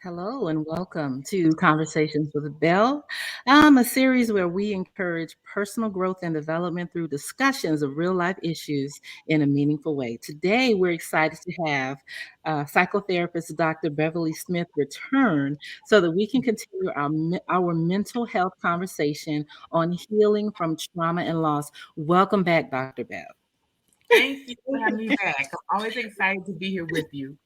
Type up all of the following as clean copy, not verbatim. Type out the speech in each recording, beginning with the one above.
Hello and welcome to Conversations with Belle, a series where we encourage personal growth and development through discussions of real life issues in a meaningful way. Today, we're excited to have psychotherapist Dr. Beverly Smith return so that we can continue our mental health conversation on healing from trauma and loss. Welcome back, Dr. Bev. Thank you for having me back. I'm always excited to be here with you.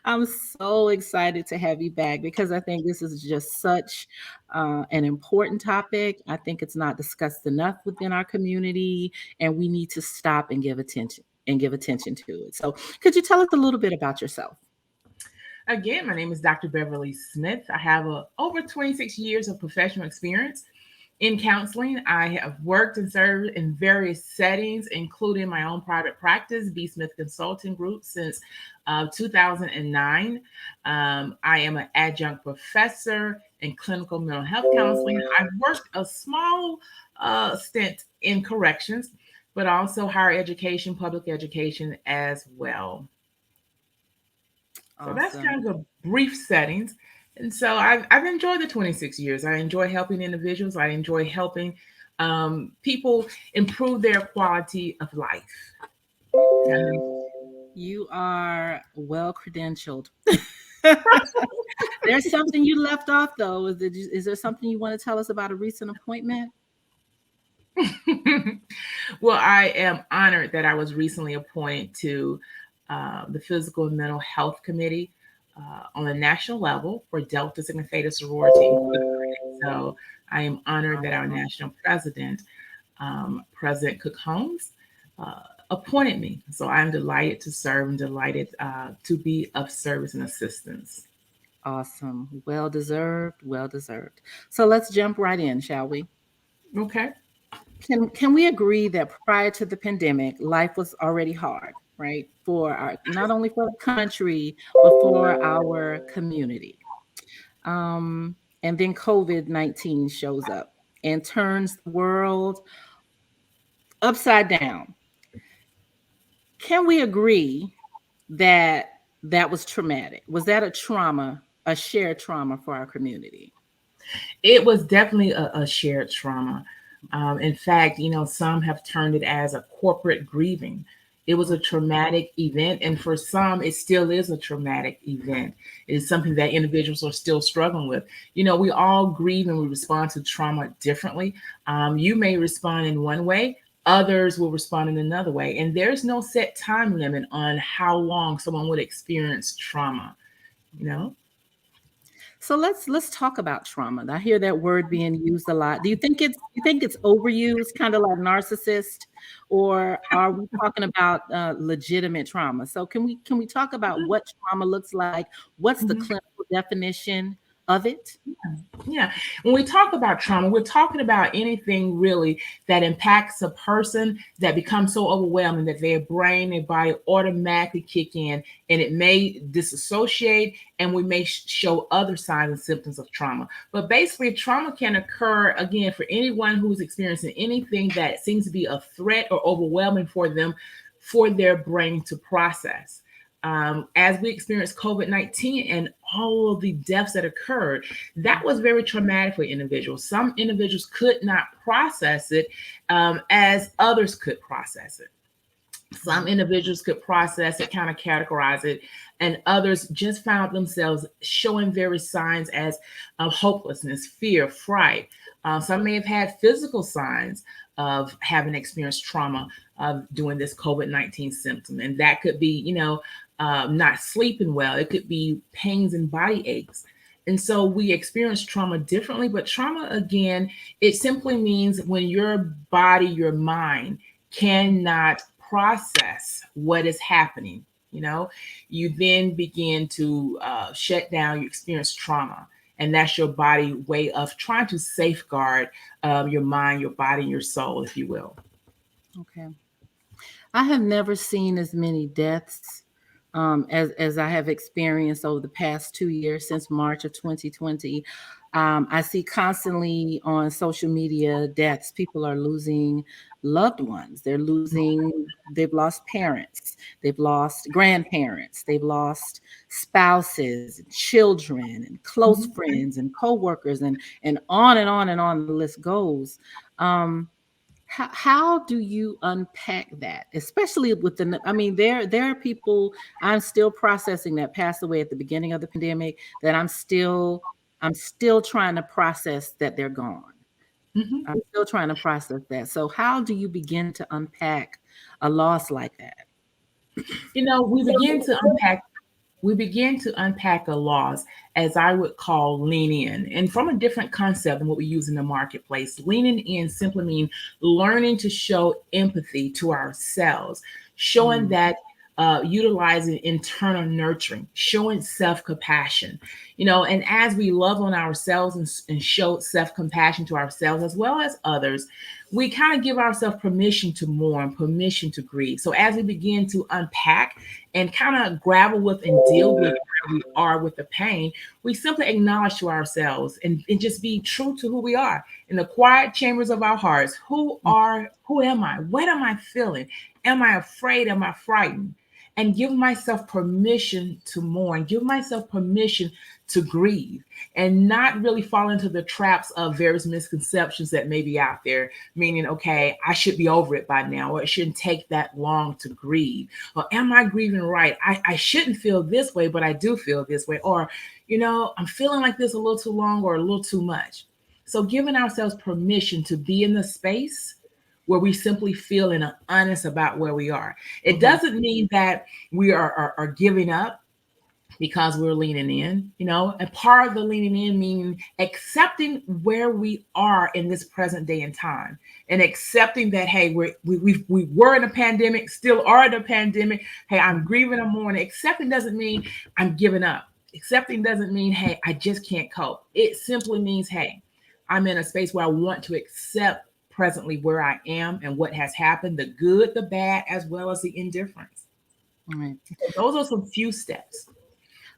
I'm so excited to have you back because I think this is just such an important topic. I think it's not discussed enough within our community, and we need to stop and give attention to it. So, could you tell us a little bit about yourself? Again, my name is Dr. Beverly Smith. I have over 26 years of professional experience in counseling. I have worked and served in various settings, including my own private practice, B. Smith Consulting Group, since 2009. I am an adjunct professor in clinical mental health counseling. I've worked a small stint in corrections, but also higher education, public education as well. So that's Awesome. kind of a brief settings. And so I've enjoyed the 26 years. I enjoy helping individuals. I enjoy helping people improve their quality of life. And You are well credentialed. There's something you left off, though. Is there something you want to tell us about a recent appointment? well, I am honored that I was recently appointed to the Physical and Mental Health Committee on a national level for Delta Sigma Theta Sorority Incorporated. So I am honored that our Awesome. national president, President Cook Holmes, appointed me. So I'm delighted to serve and delighted to be of service and assistance. Awesome. Well deserved. Well deserved. So let's jump right in, shall we? Okay. Can we agree that prior to the pandemic, life was already hard, right? For our not only for the country, but for our community. And then COVID-19 shows up and turns the world upside down. Can we agree that that was traumatic? Was that a trauma, a shared trauma for our community? It was definitely a shared trauma. In fact, some have turned it as a corporate grieving. It was a traumatic event, and for some, it still is a traumatic event. It is something that individuals are still struggling with. We all grieve and we respond to trauma differently. You may respond in one way, others will respond in another way, and there's no set time limit on how long someone would experience trauma. You know. So let's talk about trauma. I hear that word being used a lot. Do you think it's overused, kind of like narcissist, or are we talking about legitimate trauma? So can we talk about what trauma looks like? What's the Mhm. clinical definition of it? Yeah. When we talk about trauma, we're talking about anything really that impacts a person that becomes so overwhelming that their brain and body automatically kick in and it may disassociate and we may show other signs and symptoms of trauma. But basically, trauma can occur again for anyone who's experiencing anything that seems to be a threat or overwhelming for them for their brain to process. As we experienced COVID-19 and all of the deaths that occurred, that was very traumatic for individuals. Some individuals could not process it as others could process it. Some Right. individuals could process it, kind of categorize it, and others just found themselves showing various signs as hopelessness, fear, fright. Some may have had physical signs of having experienced trauma during this COVID-19 symptom, and that could be, not sleeping well. It could be pains and body aches. And so we experience trauma differently, but trauma, again, it simply means when your body, your mind cannot process what is happening. You know, you then begin to shut down, you experience trauma. And that's your body way of trying to safeguard your mind, your body, and your soul, if you will. Okay. I have never seen as many deaths as I have experienced over the past 2 years since March of 2020. I see constantly on social media deaths. People are losing loved ones. They've lost parents, they've lost grandparents, they've lost spouses, and children, and close Mhm. friends, and coworkers, and on and on and on the list goes. Um, how do you unpack that, especially with the, I mean, there are people I'm still processing that passed away at the beginning of the pandemic, that I'm still trying to process that they're gone. Mhm. I'm still trying to process that. So how do you begin to unpack a loss like that? You know, we begin to unpack a loss, as I would call lean in, and from a different concept than what we use in the marketplace. Leaning in simply means learning to show empathy to ourselves, showing Mm, that utilizing internal nurturing, showing self compassion, and as we love on ourselves and show self compassion to ourselves as well as others, we kind of give ourselves permission to mourn, permission to grieve. So as we begin to unpack and kind of grapple with and deal with where we are with the pain, we simply acknowledge to ourselves and just be true to who we are in the quiet chambers of our hearts. Who am I? What am I feeling? Am I afraid? Am I frightened? And give myself permission to mourn, give myself permission to grieve, and not really fall into the traps of various misconceptions that may be out there, meaning, okay, I should be over it by now, or it shouldn't take that long to grieve. Or am I grieving right? I shouldn't feel this way, but I do feel this way. Or, I'm feeling like this a little too long or a little too much. So giving ourselves permission to be in the space where we simply feel and are honest about where we are. It mhm, doesn't mean that we are giving up because we're leaning in. And part of the leaning in meaning accepting where we are in this present day and time, and accepting that, hey, we were in a pandemic, still are in a pandemic. Hey, I'm mhm, grieving, I'm mourning. Accepting doesn't mean I'm giving up. Accepting doesn't mean, hey, I just can't cope. It simply means, hey, I'm in a space where I want to accept presently where I am and what has happened, the good, the bad, as well as the indifference. right. So those are some few steps.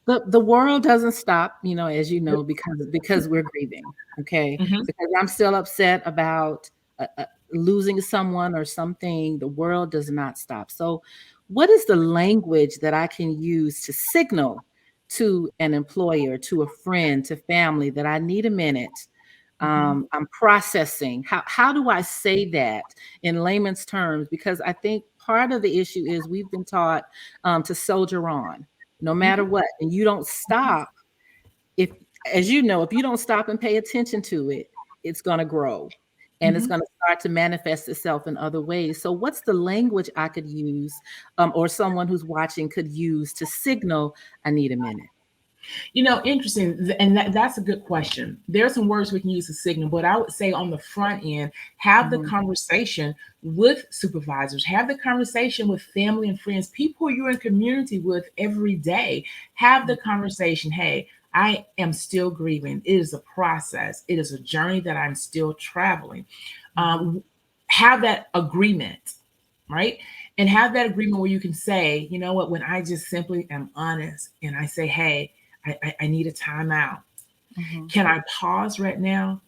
The world doesn't stop, as you know, because we're grieving. Okay, Mhm. because I'm still upset about losing someone or something. The world does not stop. So what is the language that I can use to signal to an employer, to a friend, to family, that I need a minute? Mhm. I'm processing. How do I say that in layman's terms? Because I think part of the issue is we've been taught to soldier on no matter Mhm. what, and you don't stop. If, as you know, if you don't stop and pay attention to it, it's going to grow, and it's Mhm. going to start to manifest itself in other ways. So what's the language I could use, or someone who's watching could use, to signal I need a minute? Interesting. And that's a good question. There are some words we can use to signal, but I would say on the front end, have the Mhm, conversation with supervisors, have the conversation with family and friends, people you're in community with every day. Have the conversation. Hey, I am still grieving. It is a process, it is a journey that I'm still traveling. mhm, Um, have that agreement, right? And have that agreement where you can say, you know what, when I just simply am honest and I say, hey, I need a timeout. mhm, Can I pause right now?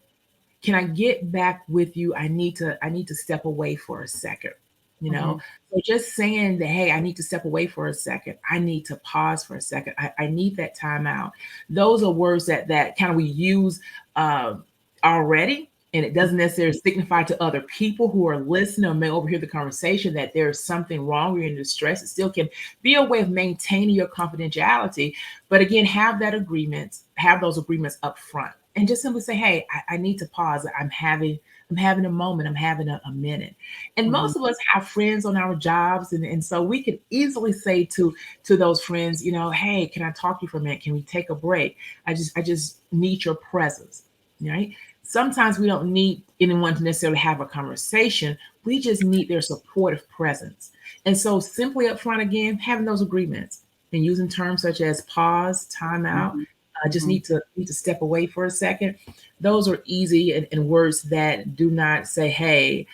Can I get back with you? I need to step away for a second. You know, mhm, so just saying that, hey, I need to step away for a second. I need to pause for a second. I need that timeout. Those are words that kind of we use uh, already, and it doesn't necessarily signify to other people who are listening or may overhear the conversation that there's something wrong or you're in distress. It still can be a way of maintaining your confidentiality. But again, have those agreements up front, and just simply say, hey, I need to pause. I'm having a moment, I'm having a minute. And mhm, most of us have friends on our jobs, and so we could easily say to those friends, hey, can I talk to you for a minute? Can we take a break? I just need your presence. Right? Sometimes we don't need anyone to necessarily have a conversation. We just need their supportive presence. And so simply up front, again, having those agreements and using terms such as pause, time out, mhm, I just mhm, need to step away for a second. Those are easy and words that do not say, hey,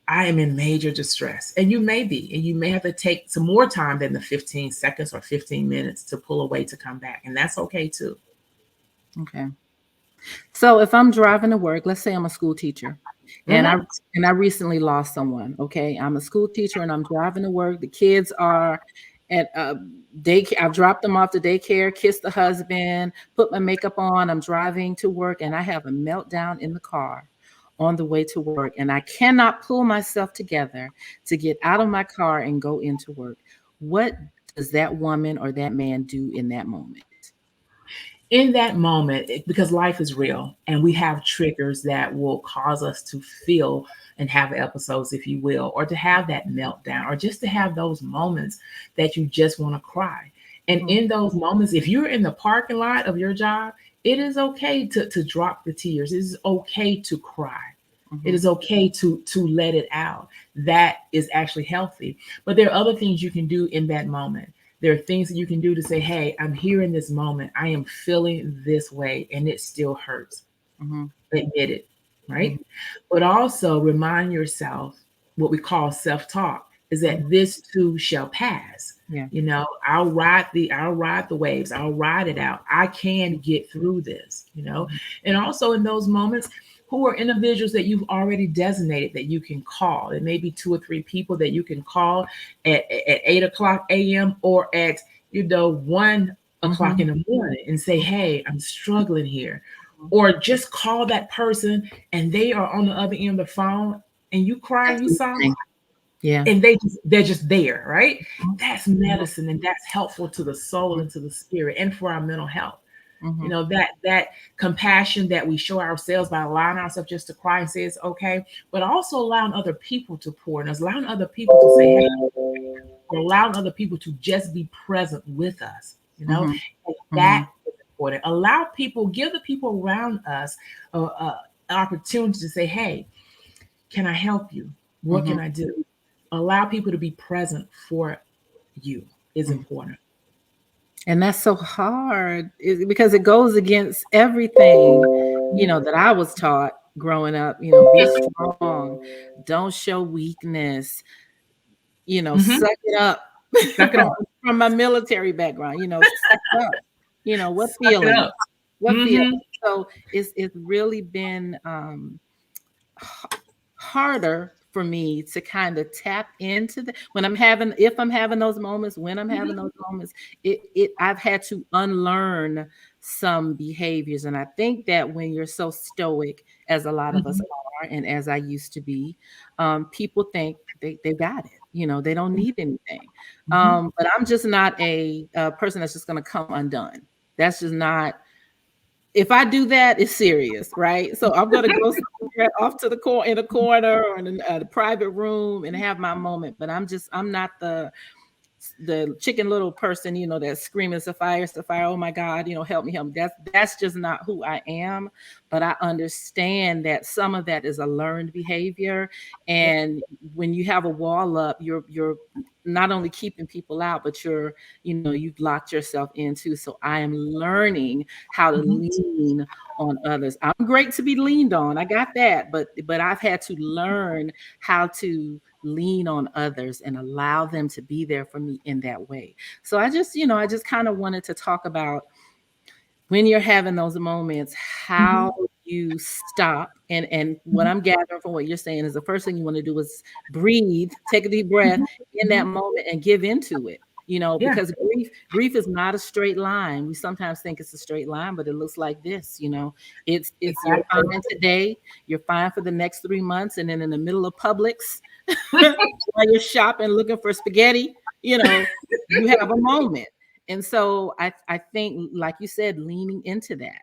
I am in major distress. And you may be, and you may have to take some more time than the 15 seconds or 15 minutes to pull away to come back. And that's okay too. Okay. So if I'm driving to work, let's say I'm a school teacher, and I Mm-hmm. and I recently lost someone. Okay, I'm a school teacher and I'm driving to work. The kids are at daycare. I've dropped them off to daycare, kissed the husband, put my makeup on. I'm driving to work, and I have a meltdown in the car on the way to work, and I cannot pull myself together to get out of my car and go into work. What does that woman or that man do in that moment? In that moment, because life is real and we have triggers that will cause us to feel and have episodes, if you will, or to have that meltdown, or just to have those moments that you just want to cry. And Mhm, in those moments, if you're in the parking lot of your job, it is okay to drop the tears. It is okay to cry. It mhm, is okay to let it out. That is actually healthy. But there are other things you can do in that moment. There are things that you can do to say, hey, I'm here in this moment. I am feeling this way and it still hurts. mhm, Admit it, right? mhm. But also remind yourself what we call self-talk is Mhm. that this too shall pass. Yeah. You know, I'll ride the waves. I'll ride it out. I can get through this, you know. Mhm. And also in those moments, who are individuals that you've already designated that you can call? It may be 2 or 3 people that you can call at 8 o'clock a.m. or at 1 o'clock Mhm. in the morning and say, hey, I'm struggling here. Or just call that person and they are on the other end of the phone and you cry and That's you sob listening. Yeah. and they're just there, right? Mhm. That's Mhm. medicine and that's helpful to the soul and to the spirit and for our mental health. You Mhm. know, that compassion that we show ourselves by allowing ourselves just to cry and say it's okay, but also allowing other people to pour in us, allowing other people to say, hey, or allowing other people to just be present with us, you know, Mhm. and that Mhm. is important. Allow people, give the people around us an opportunity to say, hey, can I help you? What can Mhm. I do? Allow people to be present for you is Mhm. important. And that's so hard because it goes against everything, that I was taught growing up, be strong, don't show weakness, Mm-hmm. suck it up. Suck it from up. from my military background, suck it up. What Suck it feelings? up. What feelings? Mm-hmm. So it's really been harder for me to kind of tap into the when I'm having if I'm having those moments, when I'm having those moments, I've had to unlearn some behaviors. And I think that when you're so stoic, as a lot of us Mm-hmm. are, and as I used to be, people think they got it. They don't need anything. Mm-hmm. But I'm just not a person that's just going to come undone. That's just not if I do that, it's serious, right? So I'm gonna go somewhere off to the corner in a corner or in a private room and have my moment. But I'm not the chicken little person, that's screaming Sapphire, Sapphire, oh my God, help me, help me. That's just not who I am. But I understand that some of that is a learned behavior. Yeah. And when you have a wall up, you're not only keeping people out, but you've locked yourself in too. So I am learning how to Mm-hmm. lean on others. I'm great to be leaned on. I got that, but I've had to learn how to lean on others and allow them to be there for me in that way. So I just kind of wanted to talk about when you're having those moments, Mm-hmm. how you stop. And what Mm-hmm. I'm gathering from what you're saying is the first thing you want to do is breathe, take a deep breath in Mm-hmm. that moment and give into it. Yeah. Because grief is not a straight line. We sometimes think it's a straight line, but it looks like this. It's you're Exactly. fine today, you're fine for the next 3 months, and then in the middle of Publix, while you're shopping looking for spaghetti, you have a moment. And so I think, like you said, leaning into that,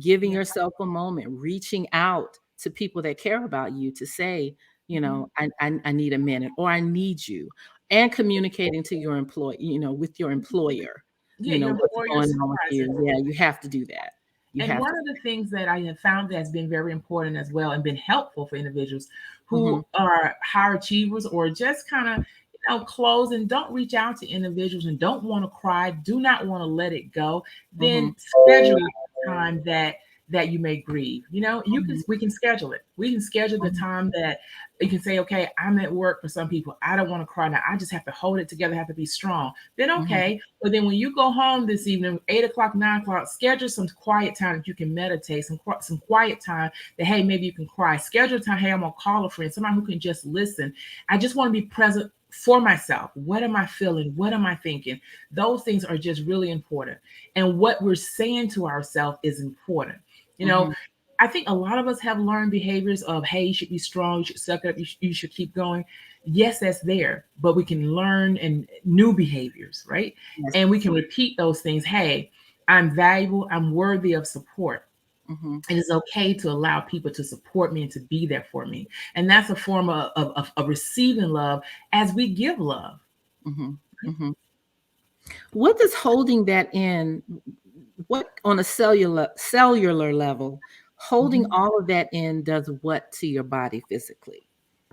giving Yeah. yourself a moment, reaching out to people that care about you to say, Mm-hmm. I need a minute or I need you, and communicating to your employee, with your employer, Yeah, your what's employer, your going on with supervisor. you. Yeah, you have to do that. You And have one to. of the things that I have found that has been very important as well and been helpful for individuals Mm-hmm, who are high achievers or just kind of, close and don't reach out to individuals and don't want to cry, do not want to let it go, mm-hmm, then schedule time that that you may grieve. Mhm. We can schedule it. We can schedule the Mhm. time that you can say, okay, I'm at work. For some people, I don't want to cry now. I just have to hold it together, have to be strong. Then Mhm. okay. But then when you go home this evening, 8 o'clock, 9 o'clock, schedule some quiet time that you can meditate, some quiet time that, hey, maybe you can cry. Schedule time, hey, I'm gonna call a friend, somebody who can just listen. I just want to be present for myself. What am I feeling? What am I thinking? Those things are just really important. And what we're saying to ourselves is important. You know, Mhm. I think a lot of us have learned behaviors of, hey, you should be strong, you should suck up, you should keep going. Yes, that's there, but we can learn and new behaviors, right? Yes. And we can repeat those things. Hey, I'm valuable, I'm worthy of support. Mhm. It is okay to allow people to support me and to be there for me. And that's a form of receiving love as we give love. Mhm. Mhm. What does holding that in, what on a cellular level, holding Mhm. all of that in does what to your body physically?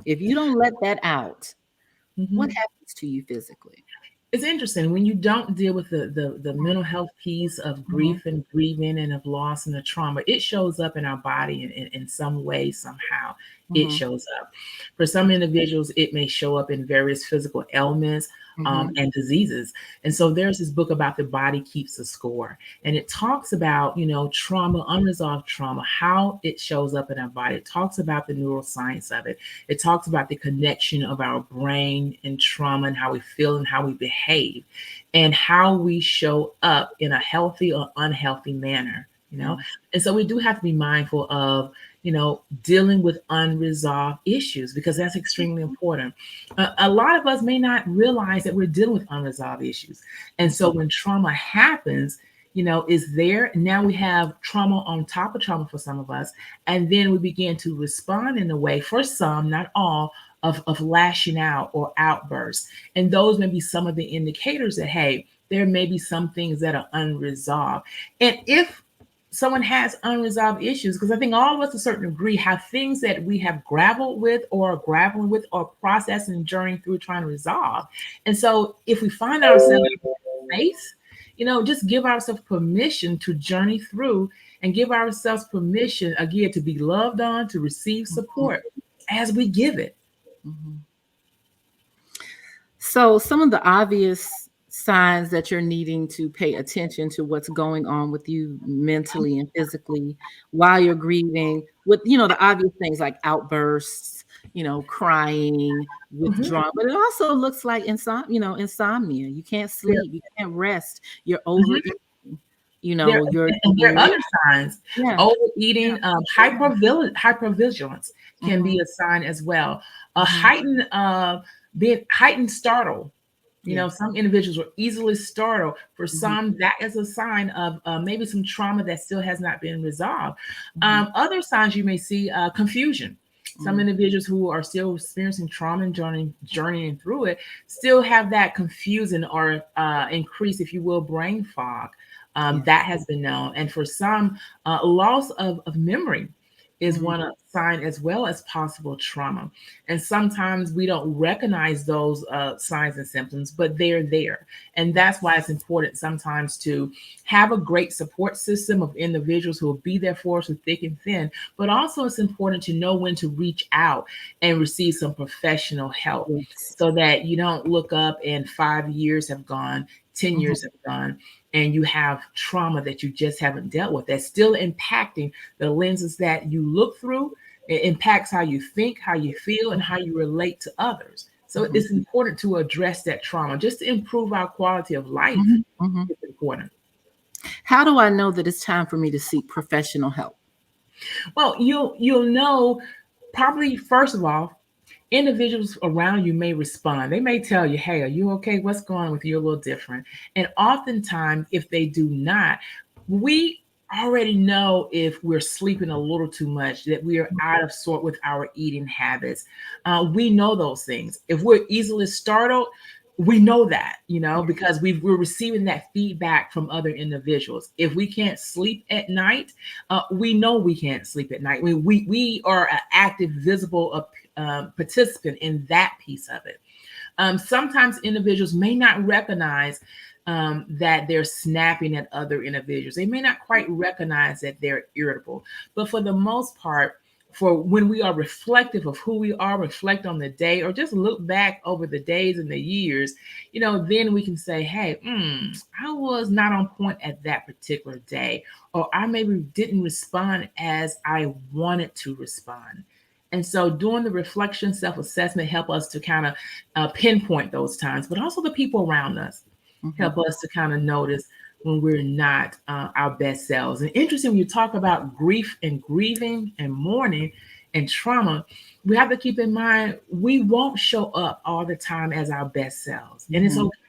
If you don't let that out, what Mhm. happens to you physically? It's interesting when you don't deal with the mental health piece of Mhm. grief and grieving and of loss and the trauma. It shows up in our body in some way, somehow. It Mhm. shows up. For some individuals, it may show up in various physical ailments Mhm. and diseases. And so there's this book about the body keeps a score, and it talks about trauma, unresolved trauma, how it shows up in our body. It talks about the neuroscience of it. It talks about the connection of our brain and trauma and how we feel and how we behave and how we show up in a healthy or unhealthy manner. Yes. And so we do have to be mindful of, dealing with unresolved issues because that's extremely important. A lot of us may not realize that we're dealing with unresolved issues. And so when trauma happens, is there. Now we have trauma on top of trauma for some of us. And then we begin to respond in a way, for some, not all, of lashing out or outbursts. And those may be some of the indicators that, hey, there may be some things that are unresolved. And if someone has unresolved issues, because I think all of us to a certain degree have things that we have grappled with or are grappling with or processing and journeying through trying to resolve. And so if we find ourselves in that space, just give ourselves permission to journey through and give ourselves permission again to be loved on, to receive Mhm. support as we give it. Mhm. So, some of the obvious signs that you're needing to pay attention to what's going on with you mentally and physically while you're grieving, with the obvious things like outbursts, crying, Mhm. withdrawing, but it also looks like insomnia. You can't Yeah. sleep, you can't rest, you're Mhm. overeating, There and there are you're other signs. yeah, yeah. Overeating, hypervigilance can be Mhm, a sign as well. A mhm, being heightened startled. yes. Some individuals were easily startled. For Mhm, some, that is a sign of maybe some trauma that still has not been resolved. mhm, Other signs you may see, confusion. Some mm, individuals who are still experiencing trauma and journeying through it still have that confusion or increase, if you will, brain fog. yes. That has been known. And for some, loss of memory is Mhm, one sign as well as possible trauma. And sometimes we don't recognize those signs and symptoms, but they're there. And that's why it's important sometimes to have a great support system of individuals who will be there for us through thick and thin. But also, it's important to know when to reach out and receive some professional help yes. so that you don't look up and 5 years have gone, 10 Mhm, years have gone, and you have trauma that you just haven't dealt with that's still impacting the lenses that you look through. It impacts how you think, how you feel, and how you relate to others. So mhm, it's important to address that trauma just to improve our quality of life. mhm, mhm. It's important. How do I know that it's time for me to seek professional help? Well, you'll know probably first of all, individuals around you may respond. They may tell you, "Hey, are you okay? What's going on with you?" A little different. And oftentimes, if they do not, we already know if we're sleeping a little too much, that we are out of sort with our eating habits. We know those things. If we're easily startled, we know that, because we're receiving that feedback from other individuals. If we can't sleep at night, we know we can't sleep at night. We are an active, visible participant in that piece of it. Sometimes individuals may not recognize that they're snapping at other individuals. They may not quite recognize that they're irritable, but for the most part, for when we are reflective of who we are, reflect on the day, or just look back over the days and the years, then we can say, hey, I was not on point at that particular day, or I maybe didn't respond as I wanted to respond. And so doing the reflection, self-assessment help us to kind of pinpoint those times, but also the people around us Mhm. help us to kind of notice when we're not our best selves. And interesting, when you talk about grief and grieving and mourning and trauma, we have to keep in mind we won't show up all the time as our best selves. And it's Mhm. okay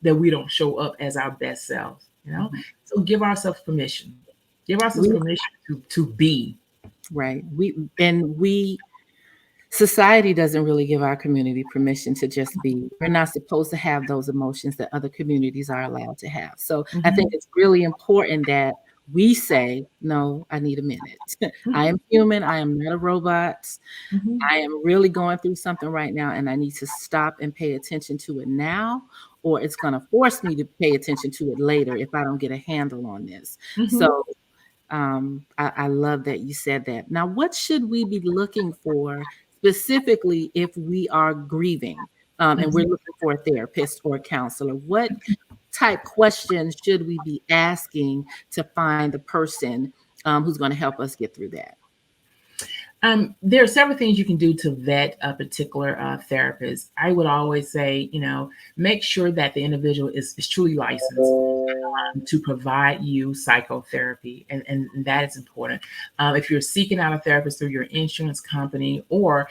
that we don't show up as our best selves. Mhm. So give ourselves permission. Give ourselves We permission to be. right. We society doesn't really give our community permission to just be. We're not supposed to have those emotions that other communities are allowed to have. So I think Mhm. it's really important that we say, no, I need a minute. I am human. I am not a robot. Mhm. I am really going through something right now, and I need to stop and pay attention to it now, or it's going to force me to pay attention to it later if I don't get a handle on this. Mhm. So I love that you said that. Now, what should we be looking for specifically if we are grieving and we're Mhm. looking for a therapist or a counselor? What type questions should we be asking to find the person who's going to help us get through that? There are several things you can do to vet a particular therapist. I would always say, make sure that the individual is truly licensed to provide you psychotherapy, and that is important. If you're seeking out a therapist through your insurance company or,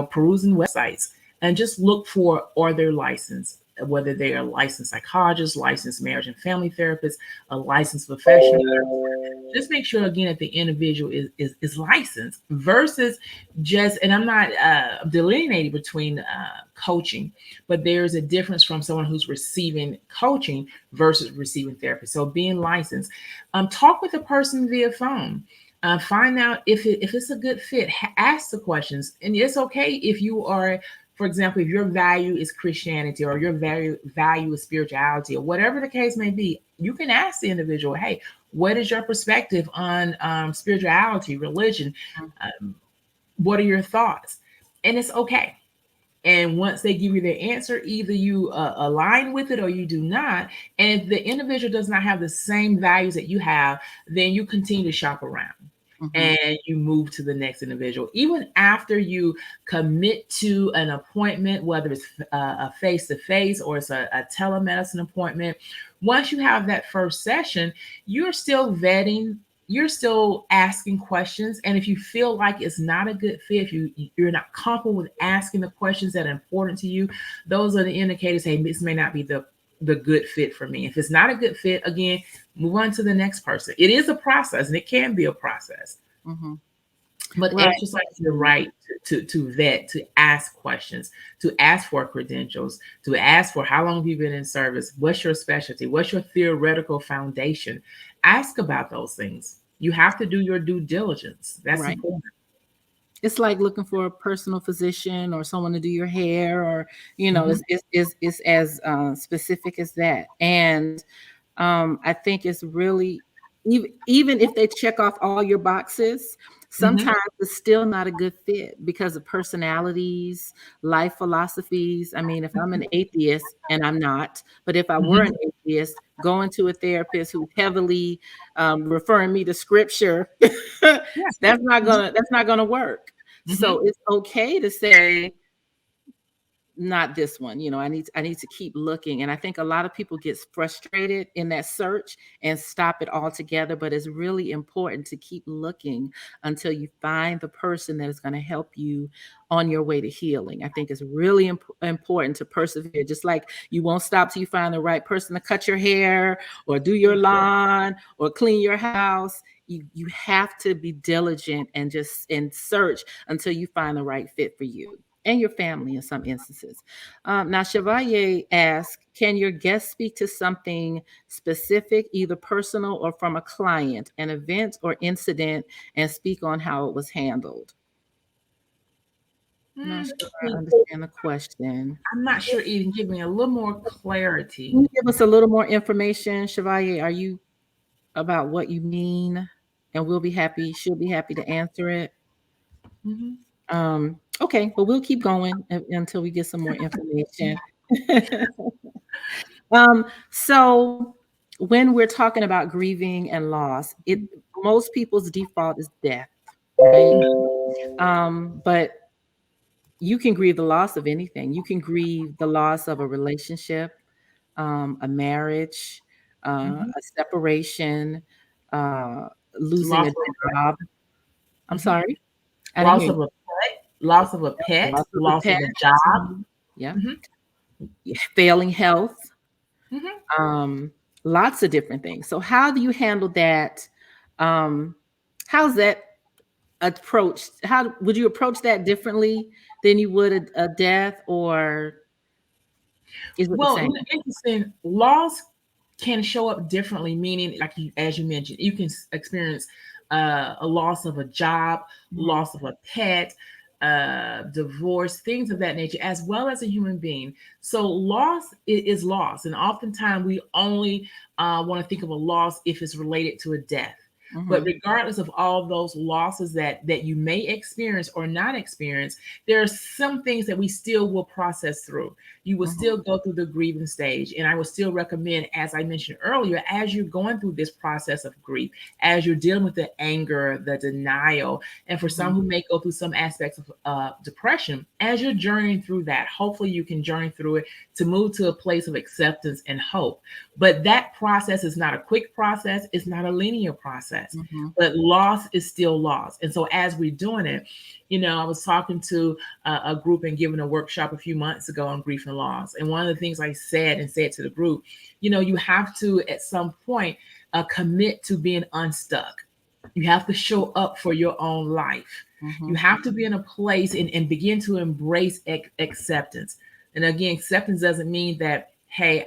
perusing websites, and just look for are they licensed, whether they are licensed psychologists, licensed marriage and family therapists, a licensed professional, just make sure again that the individual is licensed versus just, and I'm not delineating between coaching, but there's a difference from someone who's receiving coaching versus receiving therapy. So being licensed, talk with the person via phone. Find out if it's a good fit. Ask the questions, and it's okay if you are, for example, if your value is Christianity or your value is spirituality or whatever the case may be, you can ask the individual, hey, what is your perspective on spirituality, religion? Um, what are your thoughts? And it's okay. And once they give you their answer, either you align with it or you do not. And if the individual does not have the same values that you have, then you continue to shop around Mhm. and you move to the next individual. Even after you commit to an appointment, whether it's a face to face or it's a telemedicine appointment, once you have that first session, you're still vetting, you're still asking questions. And if you feel like it's not a good fit, if you're not comfortable with asking the questions that are important to you, those are the indicators, hey, this may not be the good fit for me. If it's not a good fit, again, move on to the next person. It is a process, and it can be a process, Mhm. but Right. exercise your right to vet, to ask questions, to ask for credentials, to ask for how long have you been in service, what's your specialty, what's your theoretical foundation. Ask about those things. You have to do your due diligence. That's Right. important. It's like looking for a personal physician or someone to do your hair, or Mhm. it's as specific as that. And I think it's really, even if they check off all your boxes, Mhm. sometimes it's still not a good fit because of personalities, life philosophies. I mean, if I'm an atheist, and I'm not, but if I were Mhm. an atheist, going to a therapist who's heavily referring me to scripture, Yeah. that's not gonna work. Mhm. So it's okay to say, not this one. I need to keep looking. And I think a lot of people get frustrated in that search and stop it altogether, but it's really important to keep looking until you find the person that is going to help you on your way to healing. I think it's really important to persevere. Just like you won't stop till you find the right person to cut your hair or do your lawn or clean your house. You have to be diligent and just and search until you find the right fit for you and your family in some instances. Now, Chevalier asks, can your guest speak to something specific, either personal or from a client, an event or incident, and speak on how it was handled? Not Mm, sure I understand the question. I'm not sure. Even give me a little more Can clarity. you give us a little more information, Chevalier? Are you about what you mean? And we'll be happy, she'll be happy to answer it. Hmm. Okay, but we'll keep going until we get some more information. So when we're talking about grieving and loss, most people's default is death, right? But you can grieve the loss of anything. You can grieve the loss of a relationship, a marriage, Hmm. a separation, uh, losing Loss a of job. I'm mhm. sorry, I didn't Loss hear you. of a pet, loss of a pet, Loss of a loss pet. of a job. Yeah, Hmm. failing health. Hmm. um, Lots of different things. So how do you handle that? Um, how's that approached? How would you approach that differently than you would a death, or is it the Well, same? interesting. Loss can show up differently, meaning, like you, as you mentioned, you can experience a loss of a job, Mhm, loss of a pet, divorce, things of that nature, as well as a human being. So, loss is loss. And oftentimes we only want to think of a loss if it's related to a death. But mhm, regardless of all those losses that you may experience or not experience, there are some things that we still will process through. You will mhm, still go through the grieving stage. And I would still recommend, as I mentioned earlier, as you're going through this process of grief, as you're dealing with the anger, the denial, and for some mhm, who may go through some aspects of depression, as you're journeying through that, hopefully you can journey through it to move to a place of acceptance and hope. But that process is not a quick process, it's not a linear process. mhm, But loss is still loss. And so as we're doing it, I was talking to a group and giving a workshop a few months ago on grief and loss. And one of the things I said to the group, you have to at some point commit to being unstuck. You have to show up for your own life. You mhm, have to be in a place and begin to embrace acceptance. And again, acceptance doesn't mean that, hey,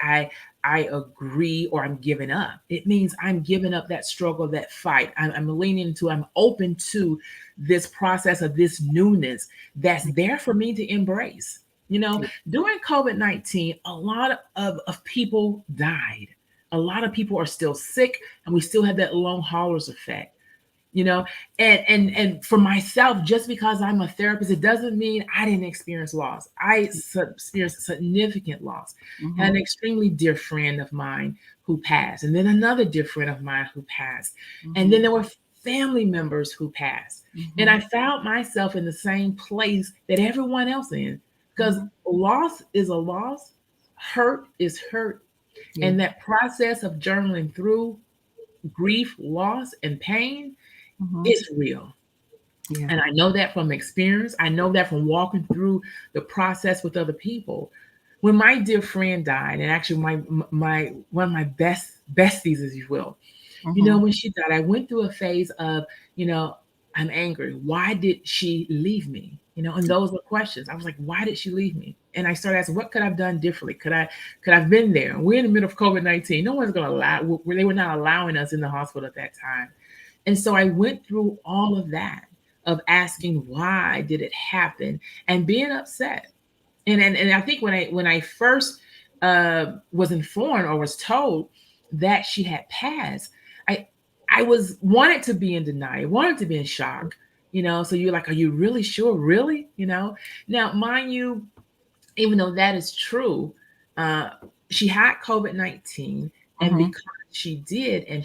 I agree or I'm giving up. It means I'm giving up that struggle, that fight. I'm leaning into, I'm open to this process of this newness that's there for me to embrace. During COVID-19, a lot of people died. A lot of people are still sick, and we still have that long haulers effect you know and for myself, just because I'm a therapist, it doesn't mean I didn't experience loss. I experienced significant loss. Had an mhm, extremely dear friend of mine who passed, and then another dear friend of mine who passed, and then mhm, there were family members who passed, and I mhm, found myself in the same place that everyone else in, because mhm. loss is a loss, hurt is hurt, Yeah. and that process of journaling through grief, loss, and pain, Mhm. it's real. Yeah. And I know that from experience. I know that from walking through the process with other people. When my dear friend died, and actually my one of my besties, as you will, Mhm, when she died, I went through a phase of, you know, I'm angry. Why did she leave me? And those were questions. I was like, why did she leave me? And I started asking, what could I've done differently? Could I've been there? We're in the middle of COVID-19. No one's gonna allow. They were not allowing us in the hospital at that time. And so I went through all of that, of asking why did it happen and being upset. And I think when I first was informed or was told that she had passed, I I was wanted to be in denial, wanted to be in shock. So you're like, are you really sure? Really? Now, mind you, even though that is true, uh, she had COVID-19, and mhm, because she did, and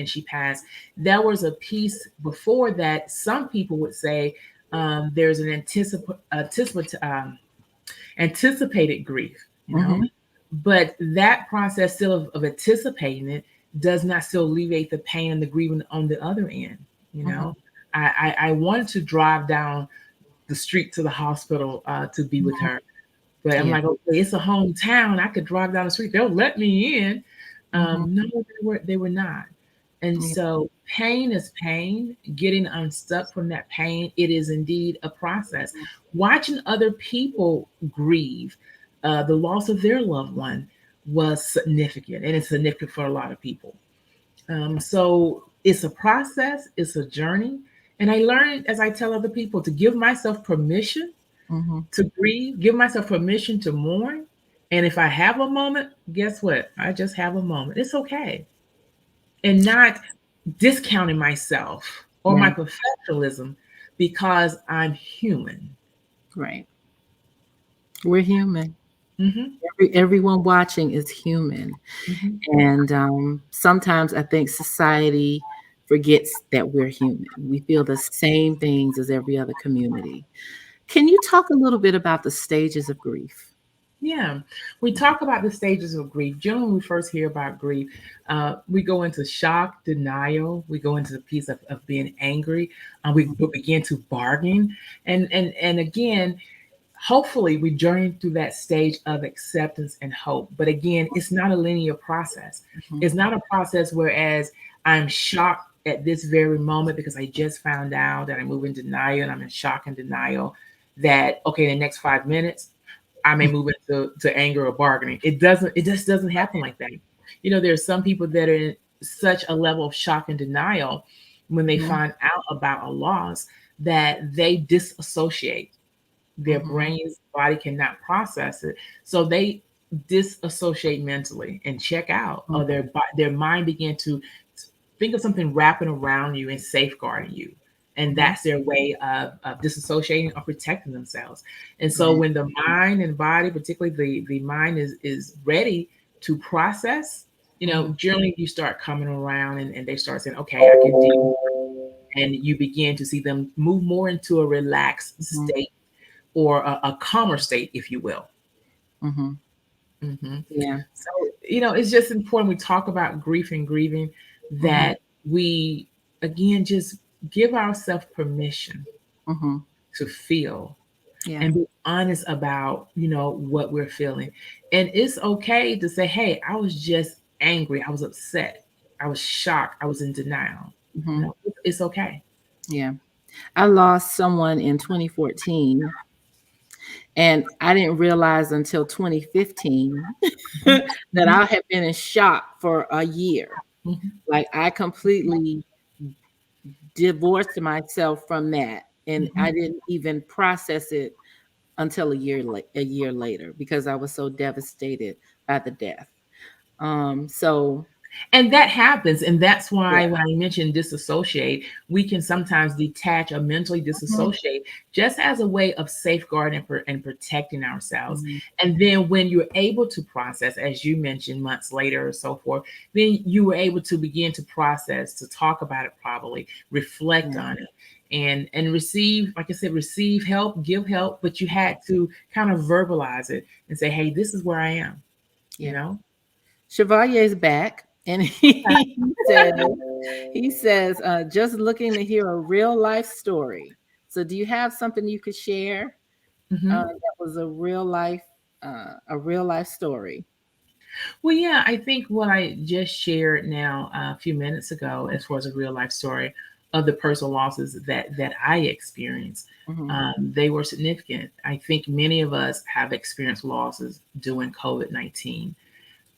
she passed, there was a piece before that. Some people would say there's an anticipated grief, mhm, but that process still of anticipating it does not still alleviate the pain and the grieving on the other end. You mhm, know, I wanted to drive down the street to the hospital to be with mhm. her, but I'm Yeah. like, okay, it's a hometown. I could drive down the street. They'll let me in. Mhm. No, they were not. And Yeah. so pain is pain. Getting unstuck from that pain, it is indeed a process. Watching other people grieve the loss of their loved one was significant, and it's significant for a lot of people. So it's a process, it's a journey. And I learned, as I tell other people, to give myself permission Mhm. to grieve, give myself permission to mourn. And if I have a moment, guess what? I just have a moment. It's okay. And not discounting myself or my Yeah. professionalism because I'm human. Right. We're human. Hmm. Everyone watching is human. Hmm. And sometimes I think society forgets that we're human. We feel the same things as every other community. Can you talk a little bit about the stages of grief? Yeah, we talk about the stages of grief. Generally, when we first hear about grief, we go into shock, denial. We go into the piece of being angry. We begin to bargain, and again, hopefully, we journey through that stage of acceptance and hope. But again, it's not a linear process. Mhm. It's not a process whereas I'm shocked at this very moment because I just found out that I move in denial and I'm in shock and denial. That okay, in the next 5 minutes I may move into to anger or bargaining. It just doesn't happen like that. There's some people that are in such a level of shock and denial when they Mhm. find out about a loss that they disassociate. Their Mhm. brain's body cannot process it. So they disassociate mentally and check out, or their mind begin to think of something wrapping around you and safeguarding you. And Mhm. that's their way of disassociating or protecting themselves. And so Yeah. when the mind and body, particularly the mind is ready to process, Mhm. generally you start coming around and they start saying, okay, I can deal. And you begin to see them move more into a relaxed Mhm. state or a calmer state, if you will. Mhm. Hmm. Yeah. So, it's just important we talk about grief and grieving Mhm. that we, again, just give ourselves permission Mhm. to feel Yeah. and be honest about, what we're feeling. And it's okay to say, hey, I was just angry. I was upset. I was shocked. I was in denial. Mhm. It's okay. Yeah. I lost someone in 2014, and I didn't realize until 2015 that Hmm. I had been in shock for a year. Hmm. Like, I completely divorced myself from that, and Hmm. I didn't even process it until a year later because I was so devastated by the death. So And that happens. And that's yeah. why when I mentioned disassociate, we can sometimes detach or mentally Mhm. disassociate just as a way of safeguarding and protecting ourselves. Mhm. And then when you're able to process, as you mentioned, months later or so forth, then you were able to begin to process, to talk about it properly, reflect Yeah. on it. And receive, like I said, receive help, give help, but you had to kind of verbalize it and say, hey, this is where I am, you Yeah. know? Chevalier's back, and says he says, just looking to hear a real life story. So, do you have something you could share? Mhm. That was a real life story. Well, yeah, I think what I just shared now a few minutes ago, as far as a real life story of the personal losses that I experienced, Mhm. they were significant. I think many of us have experienced losses during COVID-19,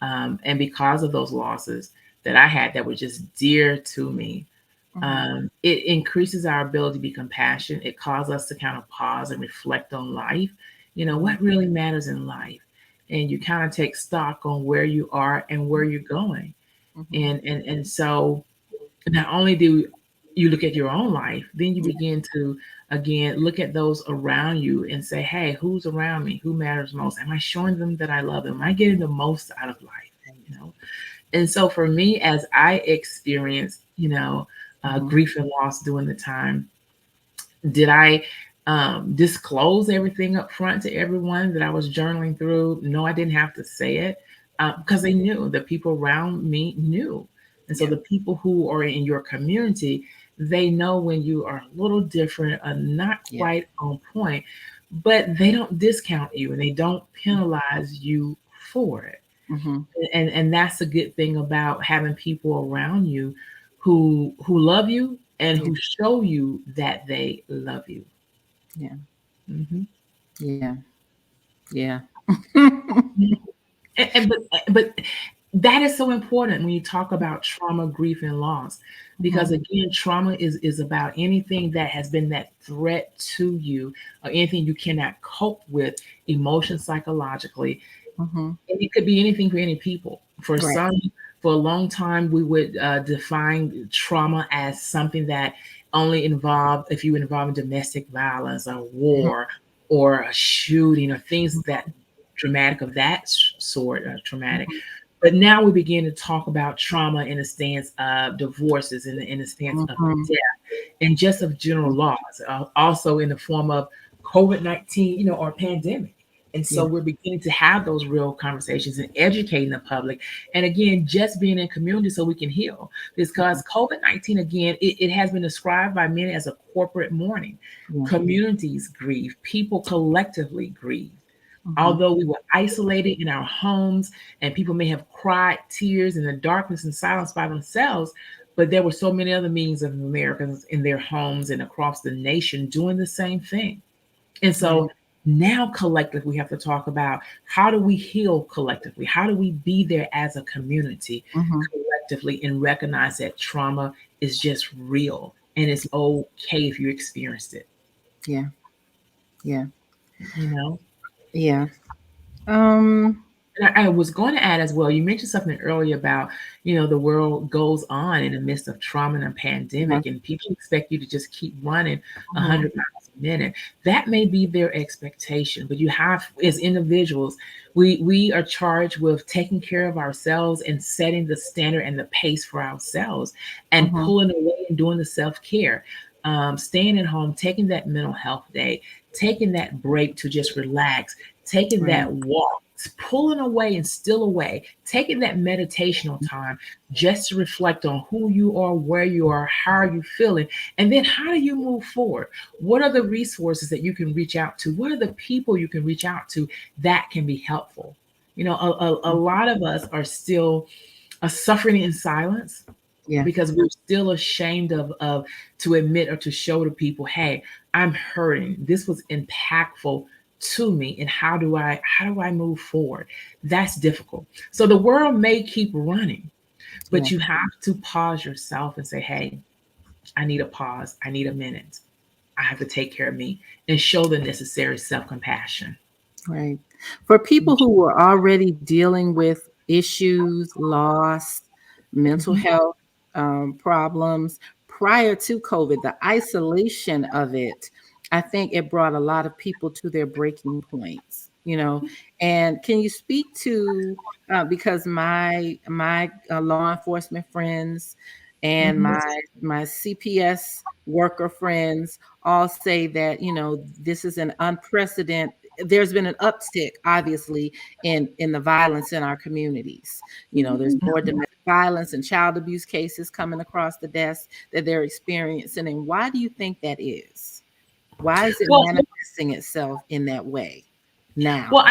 and because of those losses that I had that were just dear to me, Mhm. it increases our ability to be compassionate. It causes us to kind of pause and reflect on life. Mhm. What really matters in life, and you kind of take stock on where you are and where you're going. Mhm. And so not only do you look at your own life, then you Yeah. begin to again look at those around you and say, hey, who's around me? Who matters most? Am I showing them that I love them? Am I getting the most out of life? You know, and so for me, as I experienced, Mhm. grief and loss during the time, did I disclose everything up front to everyone that I was journaling through? No, I didn't have to say it because they knew. The people around me knew. And so Yeah. the people who are in your community, they know when you are a little different, not Yeah. quite on point, but they don't discount you and they don't penalize you for it. Mhm. And that's a good thing about having people around you who love you and Yeah. who show you that they love you. Yeah. Hmm. Yeah. Yeah. And but that is so important when you talk about trauma, grief, and loss. because Mhm. again, trauma is about anything that has been that threat to you, or anything you cannot cope with emotion psychologically. Mhm. And it could be anything for any people. For Right. some, for a long time, we would define trauma as something that only involved if you were involved in domestic violence or Mhm. war or a shooting or things that Mhm. dramatic of that sort, traumatic. Mhm. But now we begin to talk about trauma in the stance of divorces, in the stance of Mhm. death, and just of general laws, also in the form of COVID-19, or pandemic. And Yeah. so we're beginning to have those real conversations and educating the public. And again, just being in community so we can heal. Because Mhm. COVID-19, again, it has been described by many as a corporate mourning. Yeah. Communities grieve, people collectively grieve. Mhm. Although we were isolated in our homes and people may have cried tears in the darkness and silence by themselves, but there were so many other millions of Americans in their homes and across the nation doing the same thing. And Right. so now collectively we have to talk about, how do we heal collectively? How do we be there as a community Mhm. collectively and recognize that trauma is just real and it's okay if you experienced it, Yeah. Yeah. you know? Yeah. Um. And I was going to add as well, you mentioned something earlier about, the world goes on in the midst of trauma and a Yeah. pandemic, and people expect you to just keep running Mhm. 100 miles a minute. That may be their expectation, but you have, as individuals, we are charged with taking care of ourselves and setting the standard and the pace for ourselves and Mhm. pulling away and doing the self care. Staying at home, taking that mental health day, taking that break to just relax, taking Right. that walk, pulling away and still away, taking that meditational time just to reflect on who you are, where you are, how are you feeling, and then how do you move forward? What are the resources that you can reach out to? What are the people you can reach out to that can be helpful? A Mhm. lot of us are still suffering in silence Yeah. because we're still ashamed of to admit or to show to people, hey, I'm hurting, this was impactful to me, and how do I move forward? That's difficult. So the world may keep running, Yeah. but you have to pause yourself and say, hey, I need a pause, I need a minute, I have to take care of me, and show the necessary self-compassion. Right. For people who were already dealing with issues, loss, mental Mhm. health problems prior to COVID, the isolation of it, I think it brought a lot of people to their breaking points. And can you speak to because my law enforcement friends and Mhm. my CPS worker friends all say that this is an unprecedented, there's been an uptick obviously in the violence in our communities. There's more domestic violence and child abuse cases coming across the desk that they're experiencing. And why do you think that is? Why is it Well, manifesting itself in that way now? Well,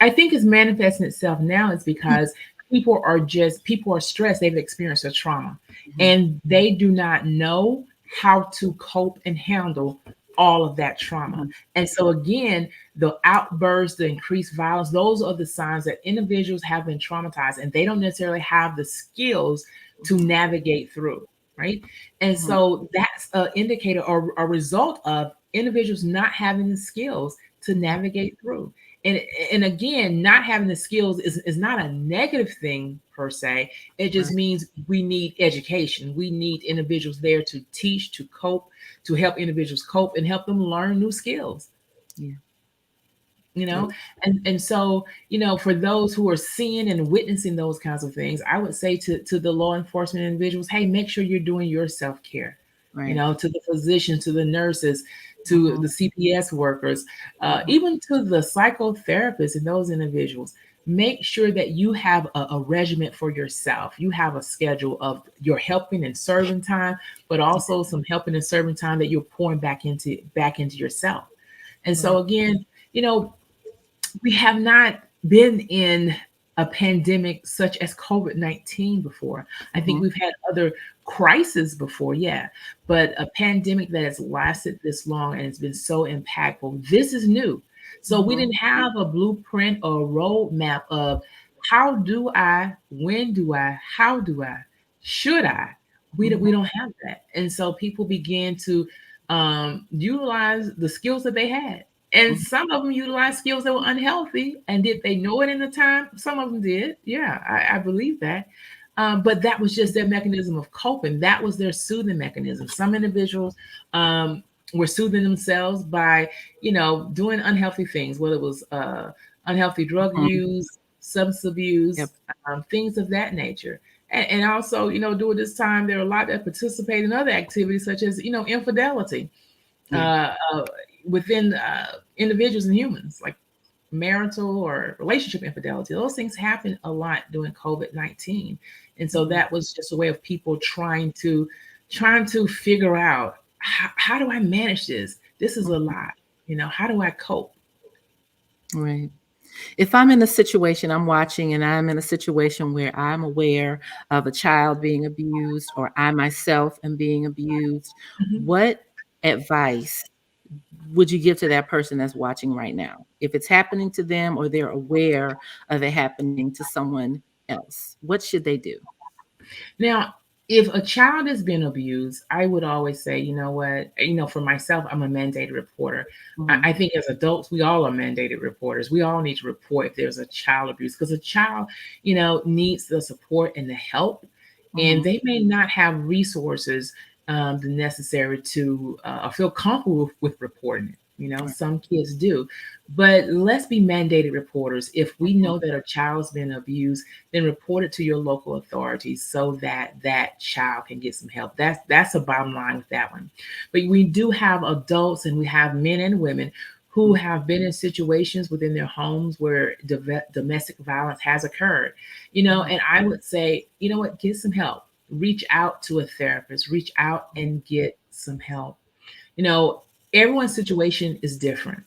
I think it's manifesting itself now is because people are stressed. They've experienced a trauma, Mhm. and they do not know how to cope and handle all of that trauma. Mhm. And so again, the outbursts, the increased violence, those are the signs that individuals have been traumatized and they don't necessarily have the skills to navigate through, right? And Mhm. so that's an indicator or a result of individuals not having the skills to navigate through. and and again, not having the skills is not a negative thing per se. It just Right. means we need education, we need individuals there to teach, to cope, to help individuals cope and help them learn new skills, Yeah. you Yeah. know and so, for those who are seeing and witnessing those kinds of things, I would say to the law enforcement individuals, hey, make sure you're doing your self-care, Right. to the physicians, to the nurses, to Mhm. the CPS workers, Mhm. even to the psychotherapists and those individuals. Make sure that you have a regimen for yourself. You have a schedule of your helping and serving time, but also some helping and serving time that you're pouring back into yourself. And Right. so again, you know, we have not been in a pandemic such as COVID-19 before. I think Mhm. we've had other crises before, yeah, but a pandemic that has lasted this long and has been so impactful, this is new. So we Mhm. didn't have a blueprint or a roadmap of how do I, when do I, how do I, should I? we Mhm. don't have that. And so people began to utilize the skills that they had. And Mhm. some of them utilized skills that were unhealthy. And did they know it in the time? Some of them did. Yeah, I believe that. But that was just their mechanism of coping. That was their soothing mechanism. Some individuals um, were soothing themselves by, doing unhealthy things, whether it was unhealthy drug Mhm. use, substance abuse, Yep. things of that nature. And also, during this time, there are a lot that participate in other activities such as, infidelity Yeah. uh, within individuals and humans, like marital or relationship infidelity. Those things happen a lot during COVID-19, and so Mhm. that was just a way of people trying to figure out how do I manage this? This is a Mhm. lot. How do I cope? Right. If I'm in a situation, I'm watching and I'm in a situation where I'm aware of a child being abused or I myself am being abused, Mhm. what advice would you give to that person that's watching right now? If it's happening to them or they're aware of it happening to someone else, what should they do? Now, if a child is being abused, I would always say, you know what, for myself, I'm a mandated reporter. Mhm. I think as adults, we all are mandated reporters. We all need to report if there's a child abuse because a child, needs the support and the help, and Mhm. they may not have resources the necessary to feel comfortable with reporting it. Right. Some kids do, but let's be mandated reporters. If we Mhm. know that a child's been abused, then report it to your local authorities so that that child can get some help. That's a bottom line with that one. But we do have adults and we have men and women who Mhm. have been in situations within their homes where domestic violence has occurred. Mhm. And I would say, you know what, get some help. Reach out to a therapist, reach out and get some help. You know, everyone's situation is different.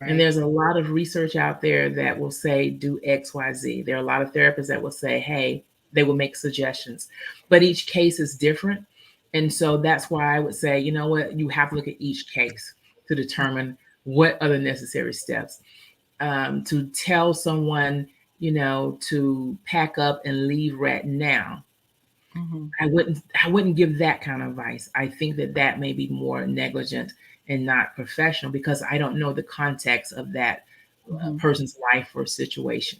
And Right. there's a lot of research out there that will say do XYZ. There are a lot of therapists that will say, hey, they will make suggestions, but each case is different. And so that's why I would say, you know what, you have to look at each case to determine what are the necessary steps. To tell someone, to pack up and leave right now, Mhm. I wouldn't give that kind of advice. I think that that may be more negligent and not professional because I don't know the context of that Mhm. person's life or situation.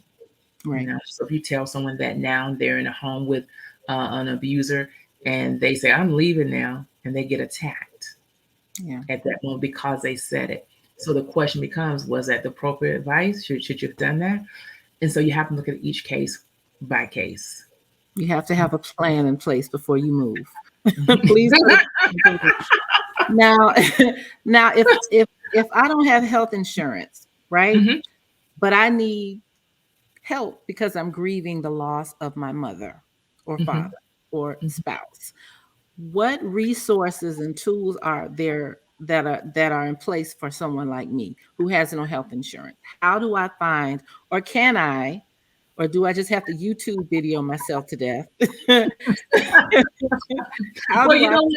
Right. So if you tell someone that now they're in a home with an abuser and they say I'm leaving now and they get attacked Yeah. at that moment because they said it. So the question becomes, was that the appropriate advice? Should you have done that? And so you have to look at each case by case. You have to have a plan in place before you move. Please Mhm. put it now. Now, if I don't have health insurance, right? Mhm. But I need help because I'm grieving the loss of my mother or Mhm. father or Mhm. spouse. What resources and tools are there that are in place for someone like me who has no health insurance? How do I find, or can I, or do I just have to YouTube video myself to death? How Well, do you I know,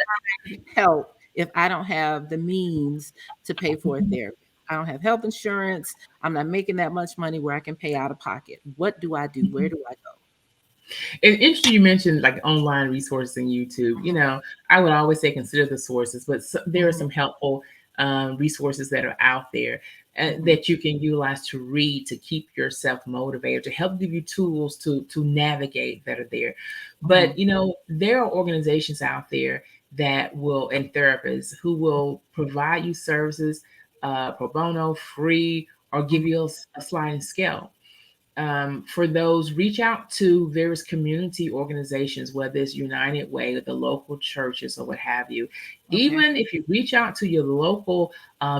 help if I don't have the means to pay for a therapist? I don't have health insurance. I'm not making that much money where I can pay out of pocket. What do I do? Where do I it's interesting you mentioned like online resources and YouTube. go? I would always say consider the sources, but there are Mhm, some helpful resources that are out there mhm, that you can utilize to read to keep yourself motivated, to help give you tools to navigate that are there. mhm, But there are organizations out there that will and therapists who will provide you services pro bono, free, or mhm. give you a sliding scale. For those, reach out to various community organizations, whether it's United Way or the local churches or what have you. Okay. Even if you reach out to your local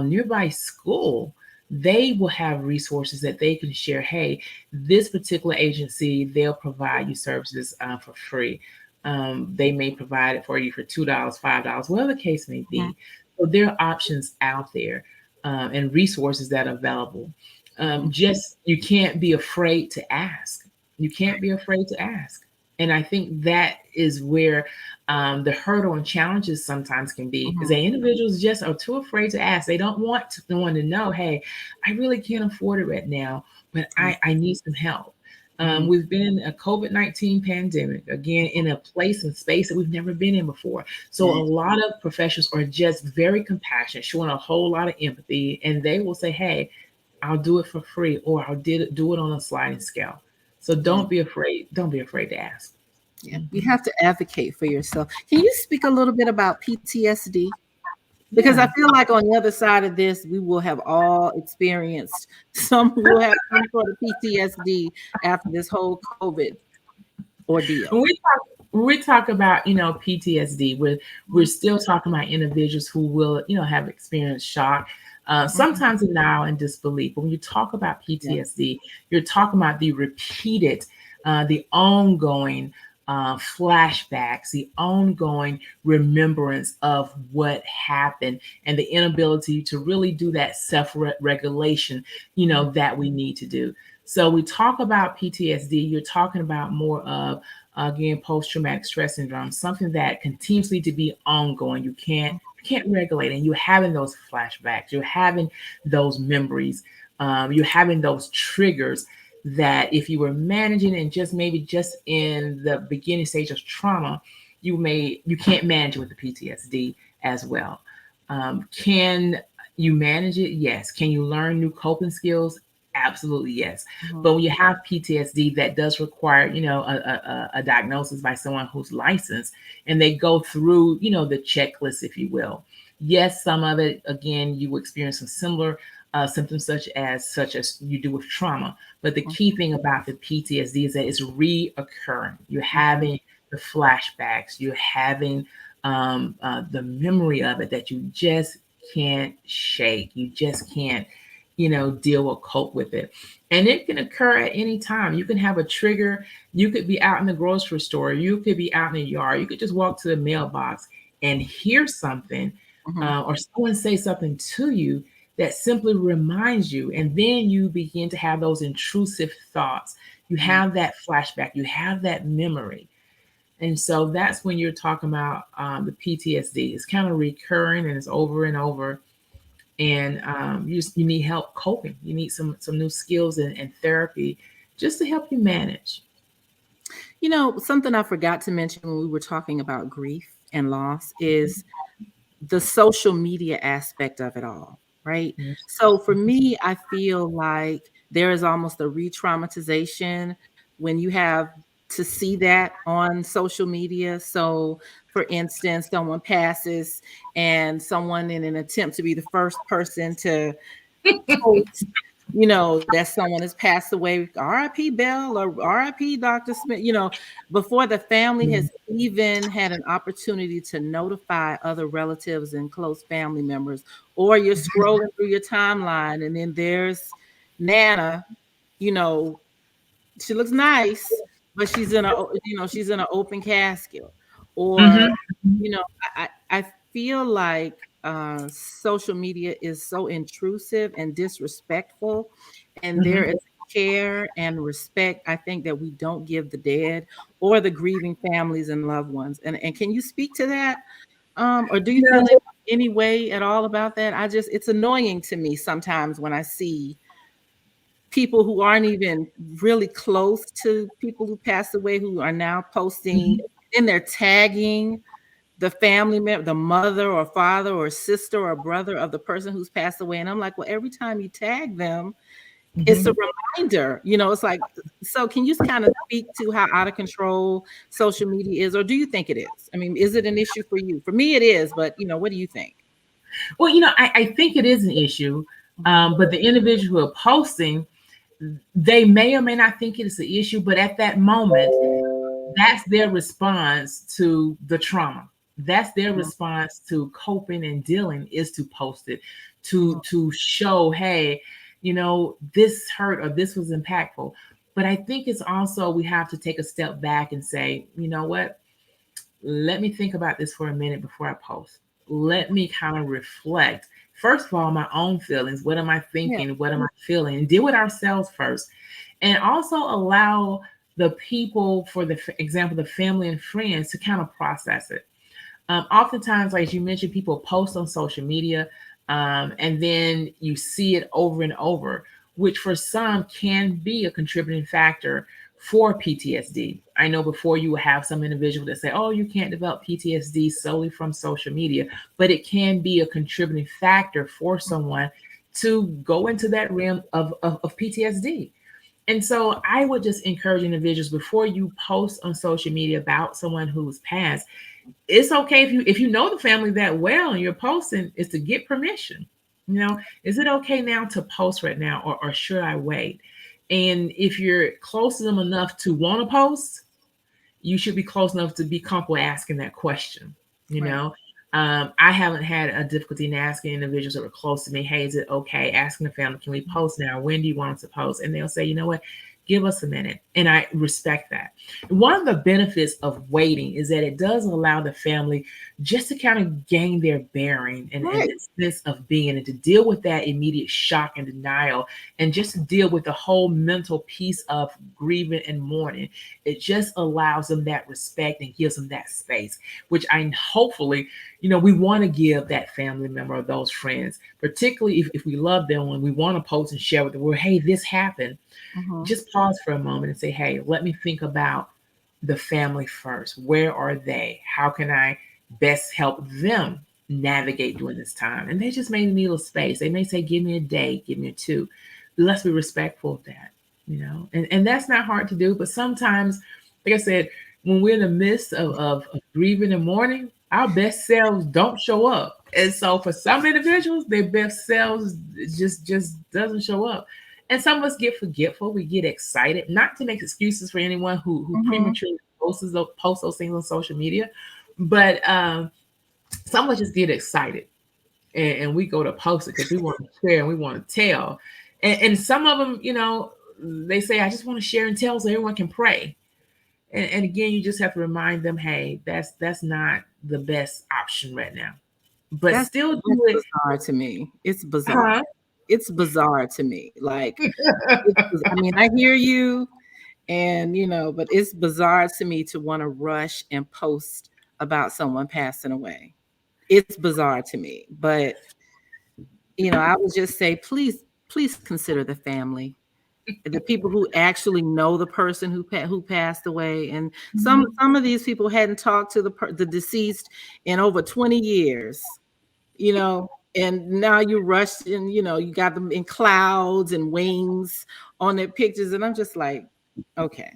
nearby school, they will have resources that they can share. Hey, this particular agency, they'll provide you services for free. They may provide it for you for $2, $5, whatever the case may Mhm, be. So there are options out there and resources that are available. mhm. Just you can't be afraid to ask. You can't be afraid to ask. And I think that is where the hurdle and challenges sometimes can be, is Mhm, that individuals just are too afraid to ask. They don't want no one to know, hey, I really can't afford it right now, but right. I need some help. Mhm. We've been in a COVID-19 pandemic, again, in a place and space that we've never been in before. So a Yeah. lot of professionals are just very compassionate, showing a whole lot of empathy, and they will say, hey, I'll do it for free, or do it on a sliding scale. So Yeah. don't be afraid. Don't be afraid to ask. Yeah. You Mhm. have to advocate for yourself. Can you speak a little bit about PTSD? Because I Yeah. feel like on the other side of this, we will have all experienced some will have some sort of PTSD after this whole COVID ordeal. When we talk about PTSD, we're Mhm. still talking about individuals who will have experienced shock, Mhm. sometimes denial and disbelief. But when you talk about Yeah. PTSD, you're talking about the repeated, the ongoing flashbacks, the ongoing remembrance of what happened, and the inability to really do that self-regulation, Mhm. that we need to do. So we talk about PTSD, you're talking about more of, again, post-traumatic stress syndrome, something that continuously to be ongoing. You can't regulate, and you're having those flashbacks, you're having those memories, you're having those triggers that if you were managing and just maybe just in the beginning stage of trauma, you can't manage it with the PTSD as well. Can you manage it? Yes. Can you learn new coping skills? Absolutely, yes. Mhm. But when you have PTSD, that does require, a diagnosis by someone who's licensed, and they go through, the checklist, if you will. Yes, some of it, again, you will experience some similar symptoms, such as you do with trauma. But the key thing about the PTSD is that it's reoccurring. You're Mhm. having the flashbacks. You're having the memory of it that you just can't shake. You just can't deal or cope with it. And it can occur at any time. You can have a trigger. You could be out in the grocery store. You could be out in the yard. You could just walk to the mailbox and hear something, Mhm. or someone say something to you that simply reminds you. And then you begin to have those intrusive thoughts. You Mhm. have that flashback. You have that memory. And so that's when you're talking about the PTSD. It's kind of recurring and it's over and over, and you need help coping. You need some new skills and therapy just to help you manage. Something I forgot to mention when we were talking about grief and loss is the social media aspect of it all, right? Yes. So for me, I feel like there is almost a re-traumatization when you have to see that on social media. So for instance, someone passes and someone in an attempt to be the first person to post, that someone has passed away, RIP Belle or RIP Dr. Smith, before the family Mhm. has even had an opportunity to notify other relatives and close family members, or you're scrolling through your timeline and then there's Nana, you know, she looks nice, but she's in an open casket. Or, Mhm. I feel like social media is so intrusive and disrespectful, and there Mhm. is care and respect I think that we don't give the dead or the grieving families and loved ones. And can you speak to that? Or do you feel any way at all about that? It's annoying to me sometimes when I see people who aren't even really close to people who passed away who are now posting, Mhm. and they're tagging the family member, the mother or father or sister or brother of the person who's passed away. And I'm like, well, every time you tag them, it's a Mhm. reminder, it's like, so can you kind of speak to how out of control social media is, or do you think it is? I mean, is it an issue for you? For me, it is, but what do you think? Well, I think it is an issue, Mhm. but the individuals who are posting, they may or may not think it is an issue, but at that moment, that's their response to the trauma. That's their Mhm. response to coping and dealing, is to post it, to Mhm. to show, hey, this hurt or this was impactful. But I think it's also, we have to take a step back and say, you know what? Let me think about this for a minute before I post. Let me kind of reflect. First of all, my own feelings. What am I Yeah. thinking? What am I feeling? And deal with ourselves first. And also allow the people, for the example, the family and friends, to kind of process it. Oftentimes, like you mentioned, people post on social media, and then you see it over and over, which for some can be a contributing factor for PTSD. I know before you will have some individuals that say, oh, you can't develop PTSD solely from social media, but it can be a contributing factor for someone to go into that realm of PTSD. And so I would just encourage individuals before you post on social media about someone who's passed, it's okay if you know the family that well and you're posting, is to get permission. You know, is it okay now to post right now, or should I wait? And if you're close to them enough to want to post, you should be close enough to be comfortable asking that question. You Right. know, I haven't had a difficulty in asking individuals that were close to me, hey, is it okay? Asking the family, can we post now? When do you want us to post? And they'll say, you know what? Give us a minute. And I respect that. One of the benefits of waiting is that it does allow the family just to kind of gain their bearing and Right. sense of being, and to deal with that immediate shock and denial, and just to deal with the whole mental piece of grieving and mourning. It just allows them that respect and gives them that space, which I hopefully, we want to give that family member or those friends, particularly if we love them, when we want to post and share with the world, hey, this happened. Mm-hmm. Just pause for a moment and say, hey, let me think about the family first. Where are they? How can I best help them navigate during this time? And they just may need a little space. They may say, give me a day, give me a two. Let's be respectful of that. And that's not hard to do. But sometimes, like I said, when we're in the midst of grieving and mourning, our best selves don't show up. And so for some individuals, their best selves just doesn't show up. And some of us get forgetful. We get excited, not to make excuses for anyone who Mm-hmm. prematurely post those things on social media, but some of us just get excited, and we go to post it because we want to share and we want to tell. And some of them, they say, I just want to share and tell so everyone can pray. And again, you just have to remind them, hey, that's not the best option right now. But That's still do that's it. bizarre to me. It's bizarre. Huh? It's bizarre to me. Like, I mean, I hear you, and but it's bizarre to me to want to rush and post about someone passing away. It's bizarre to me, but I would just say, please consider the family, the people who actually know the person who passed away. And some of these people hadn't talked to the deceased in over 20 years, you know and now you rushed, and you got them in clouds and wings on their pictures, and I'm just like, okay,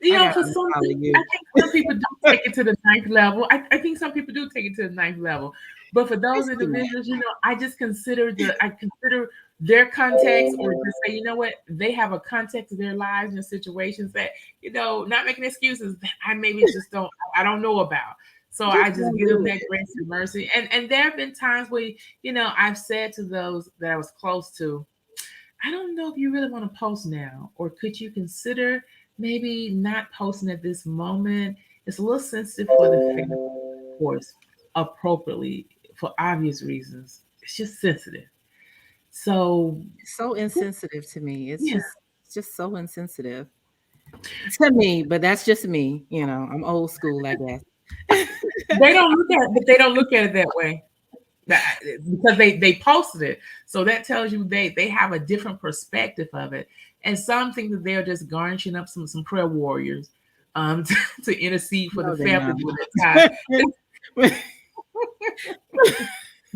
I gotta For some unfollow people, I you. think some people do take it to the ninth level. I think some people do take it to the ninth level. But for those It's too individuals, I consider their context, or just say, you know what, they have a context of their lives and situations that, not making excuses, I maybe just I don't know about. So just I just don't give them do that it. grace and mercy. And there have been times where, I've said to those that I was close to, I don't know if you really want to post now, or could you consider maybe not posting at this moment? It's a little sensitive for the family, of course, appropriately for obvious reasons. It's just sensitive. So, It's so insensitive to me. It's yeah, just so insensitive to me, but that's just me. I'm old school, I guess. they don't look at it that way. That, because they posted it, so that tells you they have a different perspective of it, and some think that they're just garnishing up some prayer warriors, to intercede for the No, they're family not. during that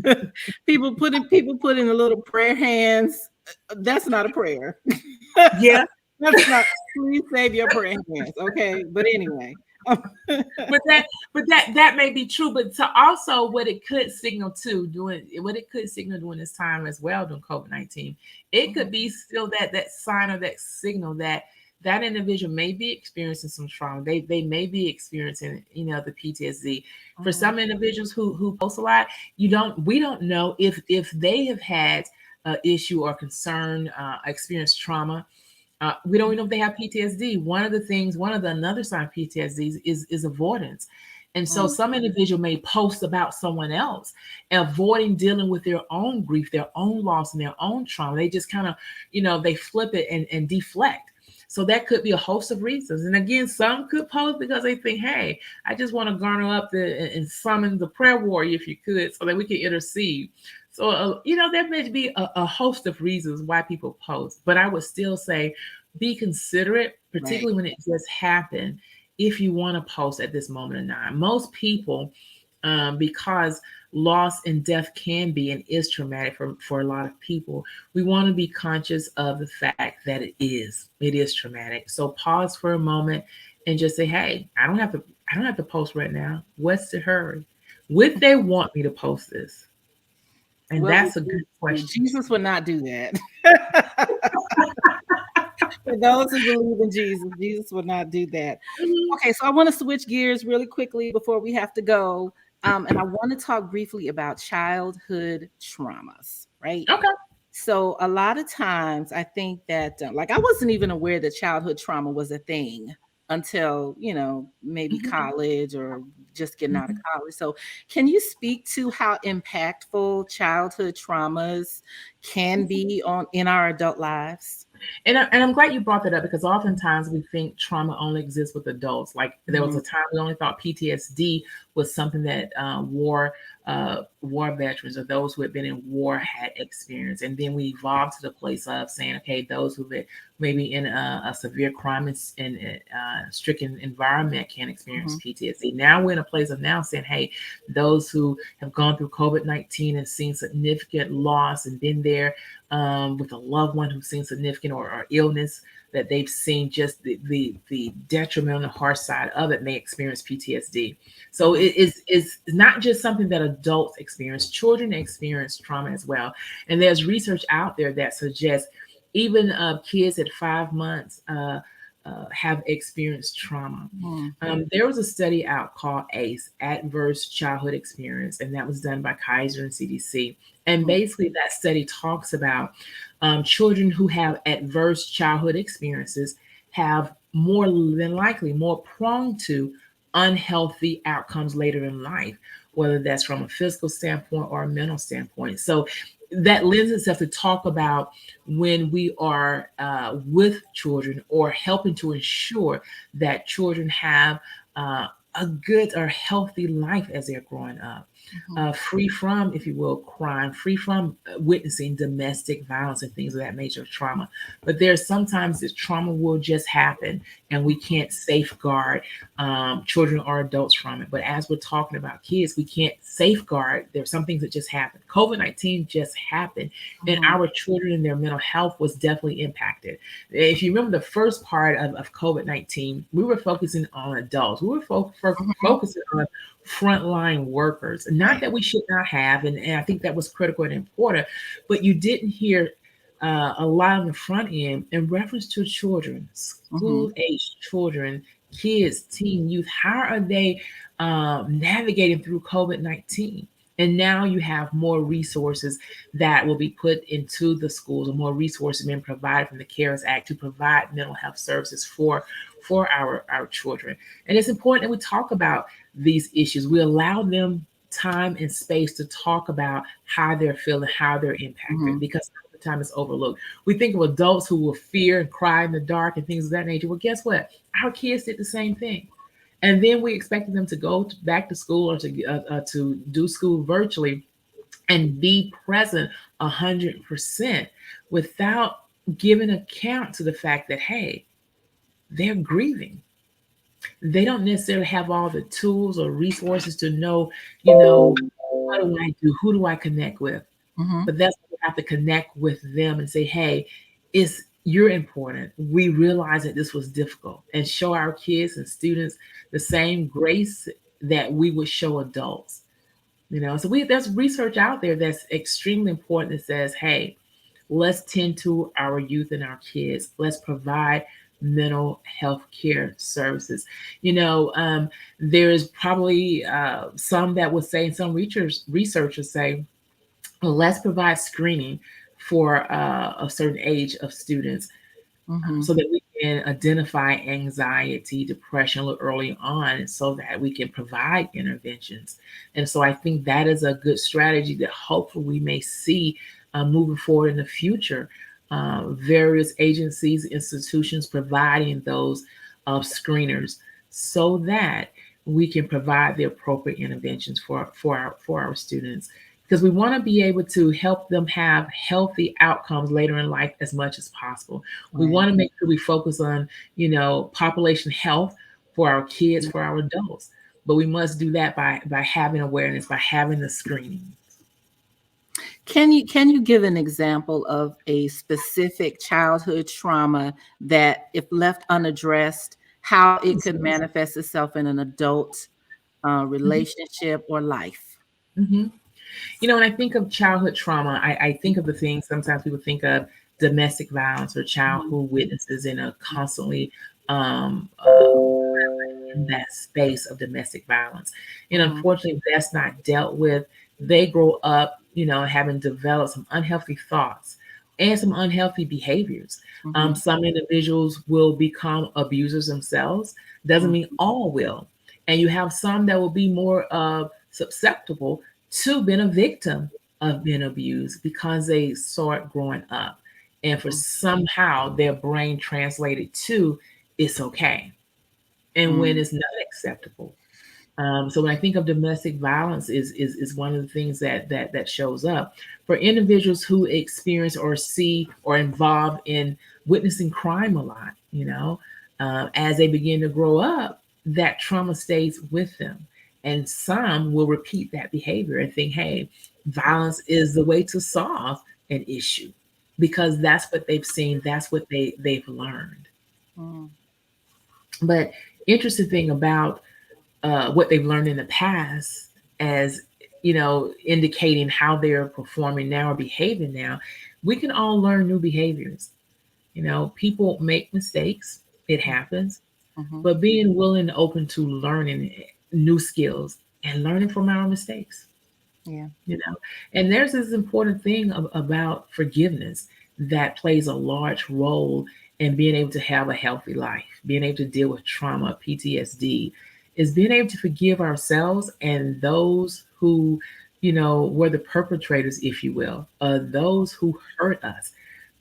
time. People putting the little prayer hands. That's not a prayer. Yeah, That's not. Please save your prayer hands, okay? But anyway, but that may be true, but to also what it could signal to doing what it could signal during this time as well, during COVID-19, it could be still that sign or that signal that individual may be experiencing some trauma. They may be experiencing, the PTSD. For some individuals who post a lot, we don't know if they have had issue or concern, experienced trauma. We don't even know if they have PTSD. Another sign of PTSD is avoidance. And so Mhm. some individual may post about someone else, avoiding dealing with their own grief, their own loss, and their own trauma. They just kind of, they flip it and deflect. So that could be a host of reasons. And again, some could post because they think, hey, I just want to garner up and summon the prayer warrior, if you could, so that we can intercede. So, there may be a host of reasons why people post, but I would still say be considerate Right. particularly when it just happened, if you want to post at this moment in time. Most people, because loss and death can be and is traumatic for a lot of people, we want to be conscious of the fact that it is traumatic. So pause for a moment and just say, hey, I don't have to post right now. What's the hurry? Would they want me to post this? And What would that's a good Jesus do? question. Jesus would not do that. For those who believe in Jesus, Jesus would not do that. Mhm. Okay, so I want to switch gears really quickly before we have to go. And I want to talk briefly about childhood traumas, right? Okay. So a lot of times I think that like I wasn't even aware that childhood trauma was a thing until, maybe Mhm. college or just getting out of Mhm. college. So can you speak to how impactful childhood traumas can be on in our adult lives? And I'm glad you brought that up because oftentimes we think trauma only exists with adults. Like there was Mhm, a time we only thought PTSD was something that war veterans or those who had been in war had experienced, and then we evolved to the place of saying, okay, those who been maybe in a severe crime and stricken environment can experience mhm, PTSD. Now we're in a place of now saying, hey, those who have gone through COVID-19 and seen significant loss and been there with a loved one who's seen significant or illness that they've seen just the detrimental and harsh side of it may experience PTSD. So mhm, it is not just something that adults experience, children experience trauma as well. And there's research out there that suggests even kids at 5 months have experienced trauma. mhm, There was a study out called ACE, Adverse Childhood Experience, and that was done by Kaiser and CDC. And mhm, basically, that study talks about children who have adverse childhood experiences have more than likely more prone to unhealthy outcomes later in life, whether that's from a physical standpoint or a mental standpoint. So that lends itself to talk about when we are with children or helping to ensure that children have a good or healthy life as they're growing up, mhm, free from, if you will, crime, free from witnessing domestic violence and things of that nature of trauma. But there's sometimes this trauma will just happen and we can't safeguard children or adults from it. But as we're talking about kids, we can't safeguard. There's some things that just happened. COVID-19 just happened, and mhm, our children and their mental health was definitely impacted. If you remember the first part of COVID-19, we were focusing on adults. We were mhm. focusing on frontline workers. Not Right. that we should not have, and I think that was critical and important, but you didn't hear a lot on the front end in reference to children, Mhm, school age children, kids, teen, youth. How are they navigating through COVID-19? And now you have more resources that will be put into the schools, and more resources being provided from the CARES Act to provide mental health services for our children. And it's important that we talk about these issues. We allow them time and space to talk about how they're feeling, how they're impacted, mhm, because the time is overlooked. We think of adults who will fear and cry in the dark and things of that nature. Well, guess what? Our kids did the same thing. And then we expected them to go back to school or to do school virtually and be present 100% without giving account to the fact that, hey, they're grieving. They don't necessarily have all the tools or resources to know, what do I do? Who do I connect with? mhm, But that's where we have to connect with them and say, hey, you're important. We realize that this was difficult, and show our kids and students the same grace that we would show adults. So there's research out there that's extremely important that says, hey, let's tend to our youth and our kids. Let's provide mental health care services. There's probably some that would say, and some researchers say, well, let's provide screening for a certain age of students, mhm, so that we can identify anxiety, depression a little early on, so that we can provide interventions. And so I think that is a good strategy that hopefully we may see moving forward in the future. Various agencies, institutions providing those screeners so that we can provide the appropriate interventions for our students. because we want to be able to help them have healthy outcomes later in life as much as possible. We Right. want to make sure we focus on, population health for our kids, for our adults. But we must do that by having awareness, by having the screening. Can you give an example of a specific childhood trauma that, if left unaddressed, how it could manifest itself in an adult relationship or life? Hmm. When I think of childhood trauma, I think of the things sometimes people think of domestic violence or child Mhm, who witnesses in a constantly um, uh, in that space of domestic violence. And mhm, unfortunately, that's not dealt with. They grow up, having developed some unhealthy thoughts and some unhealthy behaviors. mhm, Some individuals will become abusers themselves. Doesn't mhm, mean all will. And you have some that will be more susceptible to being a victim of being abused because they saw it growing up. And for mhm, somehow their brain translated to it's okay and when mhm, it's not acceptable. So when I think of domestic violence, is one of the things that shows up for individuals who experience or see or involved in witnessing crime a lot. As they begin to grow up, that trauma stays with them, and some will repeat that behavior and think, "Hey, violence is the way to solve an issue," because that's what they've seen, that's what they've learned. mhm, But interesting thing about what they've learned in the past, as indicating how they're performing now or behaving now, we can all learn new behaviors. People make mistakes, it happens, mhm. but being willing and open to learning new skills and learning from our mistakes. Yeah. you know and there's this important thing about forgiveness that plays a large role in being able to have a healthy life, being able to deal with trauma, PTSD, is being able to forgive ourselves and those who were the perpetrators, if you will, those who hurt us,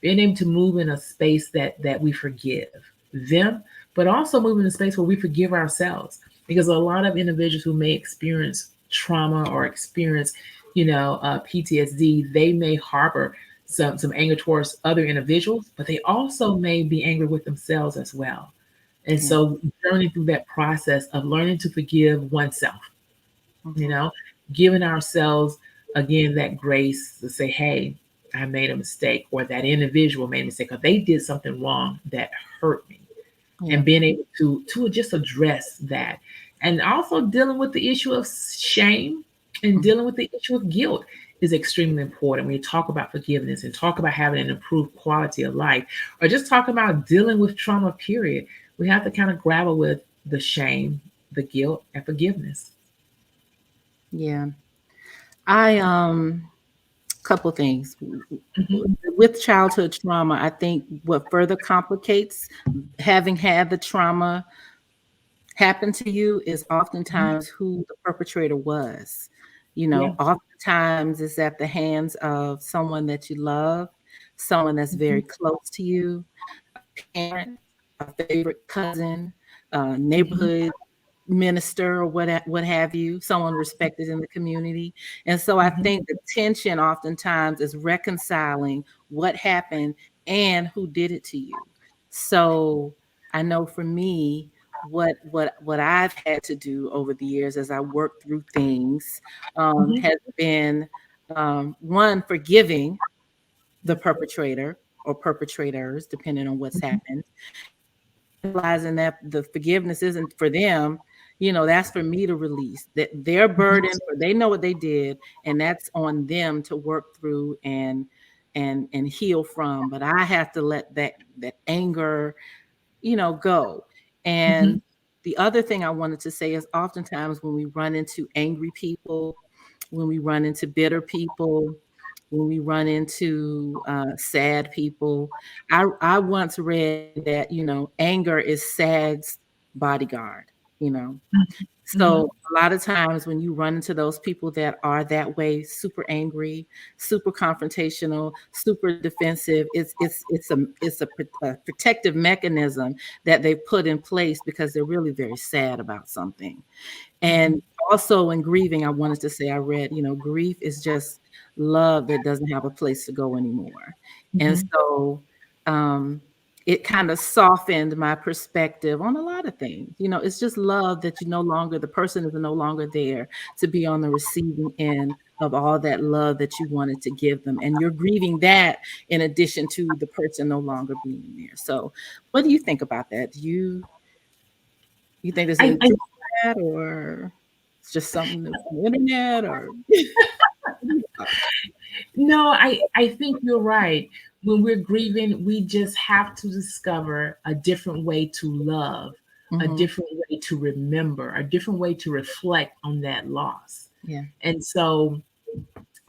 being able to move in a space that we forgive them, but also move in a space where we forgive ourselves, because a lot of individuals who may experience trauma or experience PTSD, they may harbor some anger towards other individuals, but they also may be angry with themselves as well. And Yeah. so, journeying through that process of learning to forgive oneself, you Mhm, know, giving ourselves again that grace to say, "Hey, I made a mistake," or that individual made a mistake, or they did something wrong that hurt me, yeah. and being able to just address that, and also dealing with the issue of shame and Mhm. dealing with the issue of guilt is extremely important when you talk about forgiveness and talk about having an improved quality of life, or just talk about dealing with trauma, period. We have to kind of grapple with the shame, the guilt, and forgiveness. Yeah. I couple things. Hmm. With childhood trauma, I think what further complicates having had the trauma happen to you is oftentimes who the perpetrator was. Yeah. Oftentimes it's at the hands of someone that you love, someone that's Hmm. very close to you, parent, a favorite cousin, Hmm. neighborhood minister, or what have you, someone respected in the community. And so I Hmm. think the tension oftentimes is reconciling what happened and who did it to you. So I know for me, what I've had to do over the years as I work through things Hmm. has been one, forgiving the perpetrator or perpetrators, depending on what's happened, realizing that the forgiveness isn't for them. That's for me to release that their burden, for they know what they did, and that's on them to work through and heal from. But I have to let that anger, go. Hmm. And the other thing I wanted to say is oftentimes when we run into angry people, when we run into bitter people, when we run into sad people, I once read that, anger is sad's bodyguard, you know. So a lot of times when you run into those people that are that way, super angry, super confrontational, super defensive, it's a protective mechanism that they put in place because they're really very sad about something. And also in grieving, I wanted to say I read, grief is just love that doesn't have a place to go anymore. And Mhm. so um, it kind of softened my perspective on a lot of things. It's just love that the person is no longer there to be on the receiving end of all that love that you wanted to give them. And you're grieving that in addition to the person no longer being there. So what do you think about that? You think there's I anything to that, or it's just something that's on the internet, or No, I think you're right. When we're grieving, we just have to discover a different way to love, a Mhm. different way to remember, a different way to reflect on that loss. Yeah. And so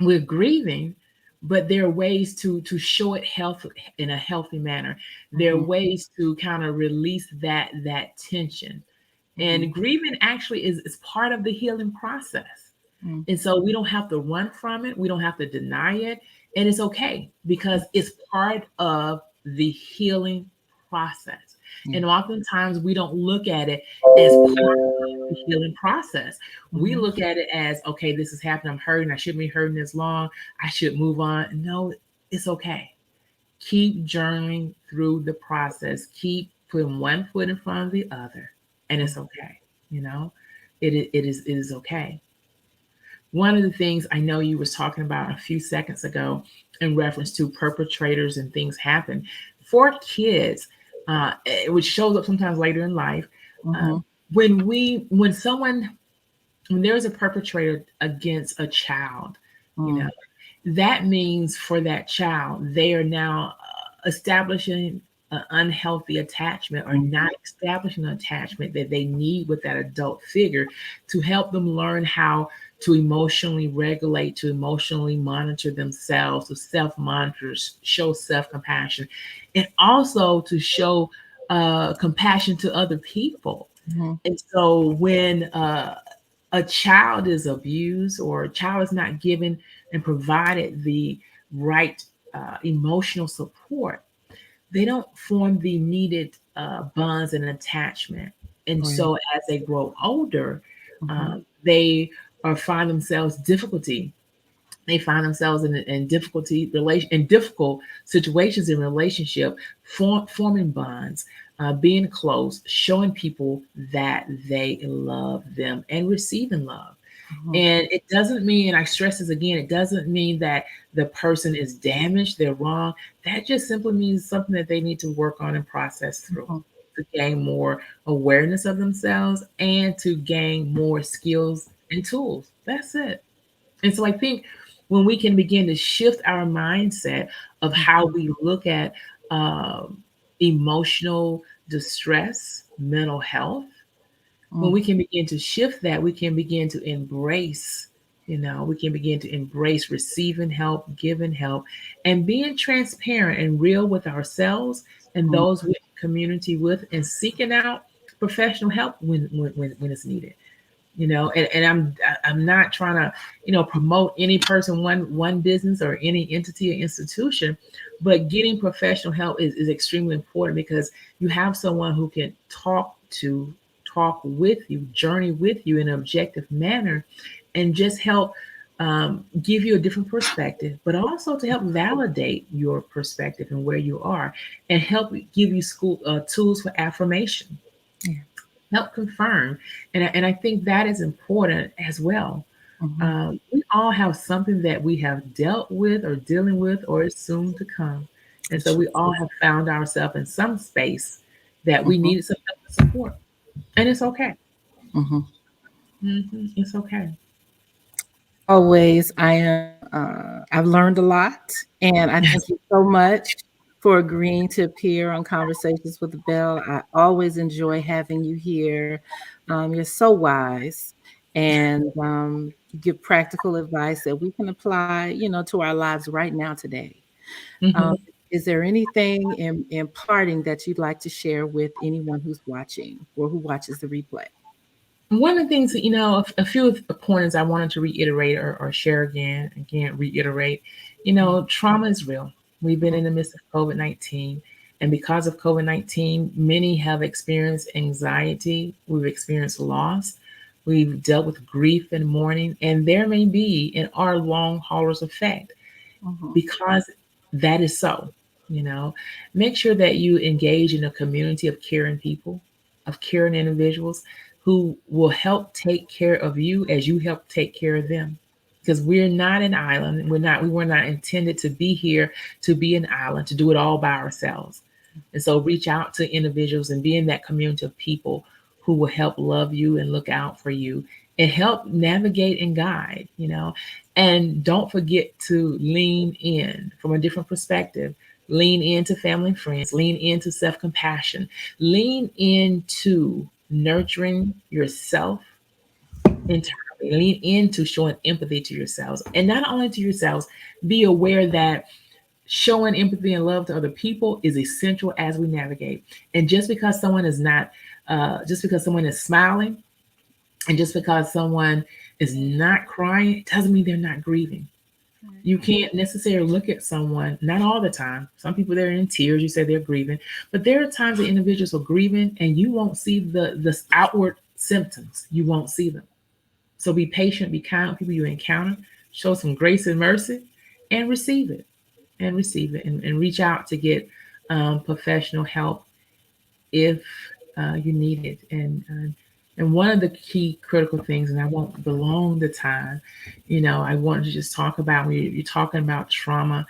we're grieving, but there are ways to show it health in a healthy manner. There are Mhm. ways to kind of release that tension. Mhm. And grieving actually is part of the healing process. Mm. And so we don't have to run from it. We don't have to deny it. And it's okay because it's part of the healing process. Yeah. And oftentimes we don't look at it as part of the healing process. We Mhm. look at it as, okay, this is happening. I'm hurting. I shouldn't be hurting this long. I should move on. No, it's okay. Keep journeying through the process. Keep putting one foot in front of the other. And Mm. it's okay. You know, it is okay. One of the things I know you was talking about a few seconds ago in reference to perpetrators and things happen for kids, which shows up sometimes later in life. Uh, Mhm. when there's a perpetrator against a child, you know, Mm. that means for that child, they are now establishing an unhealthy attachment or Mhm. not establishing an attachment that they need with that adult figure to help them learn how to emotionally regulate, to emotionally monitor themselves, to self monitor, show self compassion, and also to show compassion to other people. Mhm. And so when a child is abused or a child is not given and provided the right emotional support, they don't form the needed bonds and attachment. And Right. so as they grow older, Mhm. they find themselves difficulty. They find themselves in difficulty relation in difficult situations in relationship, forming bonds, being close, showing people that they love them and receiving love. Mhm. And it doesn't mean, and I stress this again, it doesn't mean that the person is damaged, they're wrong. That just simply means something that they need to work on and process through Mhm. to gain more awareness of themselves and to gain more skills and tools. That's it. And so I think when we can begin to shift our mindset of how Mhm. we look at emotional distress, mental health, when Mm. we can begin to shift that, we can begin to embrace, we can begin to embrace receiving help, giving help, and being transparent and real with ourselves and Mhm. those we're in community with, and seeking out professional help when it's needed. And I'm not trying to promote any person, one business or any entity or institution, but getting professional help is extremely important because you have someone who can to talk with you, journey with you in an objective manner, and just help give you a different perspective, but also to help validate your perspective and where you are, and help give you school tools for affirmation, Yeah. help confirm. And I think that is important as well. Mhm. We all have something that we have dealt with or dealing with or is soon to come. And so It's we all have found ourselves in some space that we Mhm. needed some help and support. And it's okay. Mhm. It's okay. Always, I've learned a lot, and I thank you so much for agreeing to appear on Conversations with Belle. I always enjoy having you here. You're so wise, and you give practical advice that we can apply, to our lives right now today. Um, Mhm. is there anything in parting that you'd like to share with anyone who's watching or who watches the replay? One of the things that, a few of the points I wanted to reiterate or share again, reiterate, trauma is real. We've been in the midst of COVID-19. And because of COVID-19, many have experienced anxiety. We've experienced loss. We've dealt with grief and mourning. And there may be in our long haulers effect Mhm. because that is so. You know, make sure that you engage in a community of caring people, of caring individuals who will help take care of you as you help take care of them. Because we're not an island. We were not intended to be here to be an island, to do it all by ourselves. And so reach out to individuals and be in that community of people who will help love you and look out for you and help navigate and guide, and don't forget to lean in from a different perspective. Lean into family and friends, lean into self compassion, lean into nurturing yourself internally, lean into showing empathy to yourselves. And not only to yourselves, be aware that showing empathy and love to other people is essential as we navigate. And just because someone is not, just because someone is smiling, and just because someone is not crying, doesn't mean they're not grieving. You can't necessarily look at someone, not all the time. Some people they're in tears, you say they're grieving, but there are times that individuals are grieving and you won't see the outward symptoms. You won't see them. So be patient, be kind with people you encounter, show some grace and mercy, and receive it, and reach out to get professional help if you need it. And one of the key critical things, and I won't belong the time, I want to just talk about when you're talking about trauma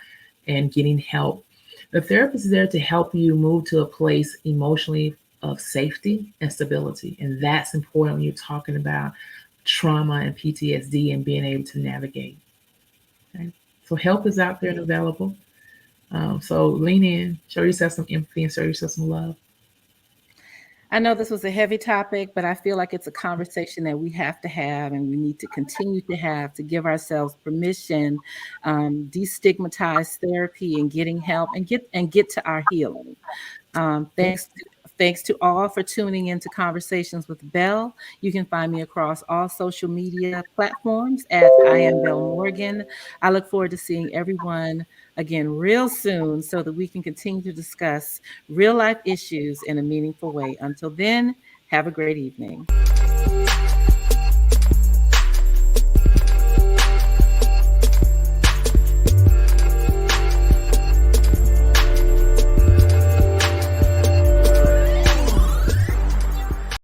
and getting help. The therapist is there to help you move to a place emotionally of safety and stability, and that's important when you're talking about trauma and PTSD and being able to navigate. Okay? So help is out there and available. So lean in, show yourself some empathy, and show yourself some love. I know this was a heavy topic, but I feel like it's a conversation that we have to have and we need to continue to have to give ourselves permission, destigmatize therapy and getting help and get to our healing. Um, Yeah. thanks, thanks to all for tuning into Conversations with Belle. You can find me across all social media platforms at I am Belle Morgan. I look forward to seeing everyone again real soon so that we can continue to discuss real life issues in a meaningful way. Until then, have a great evening.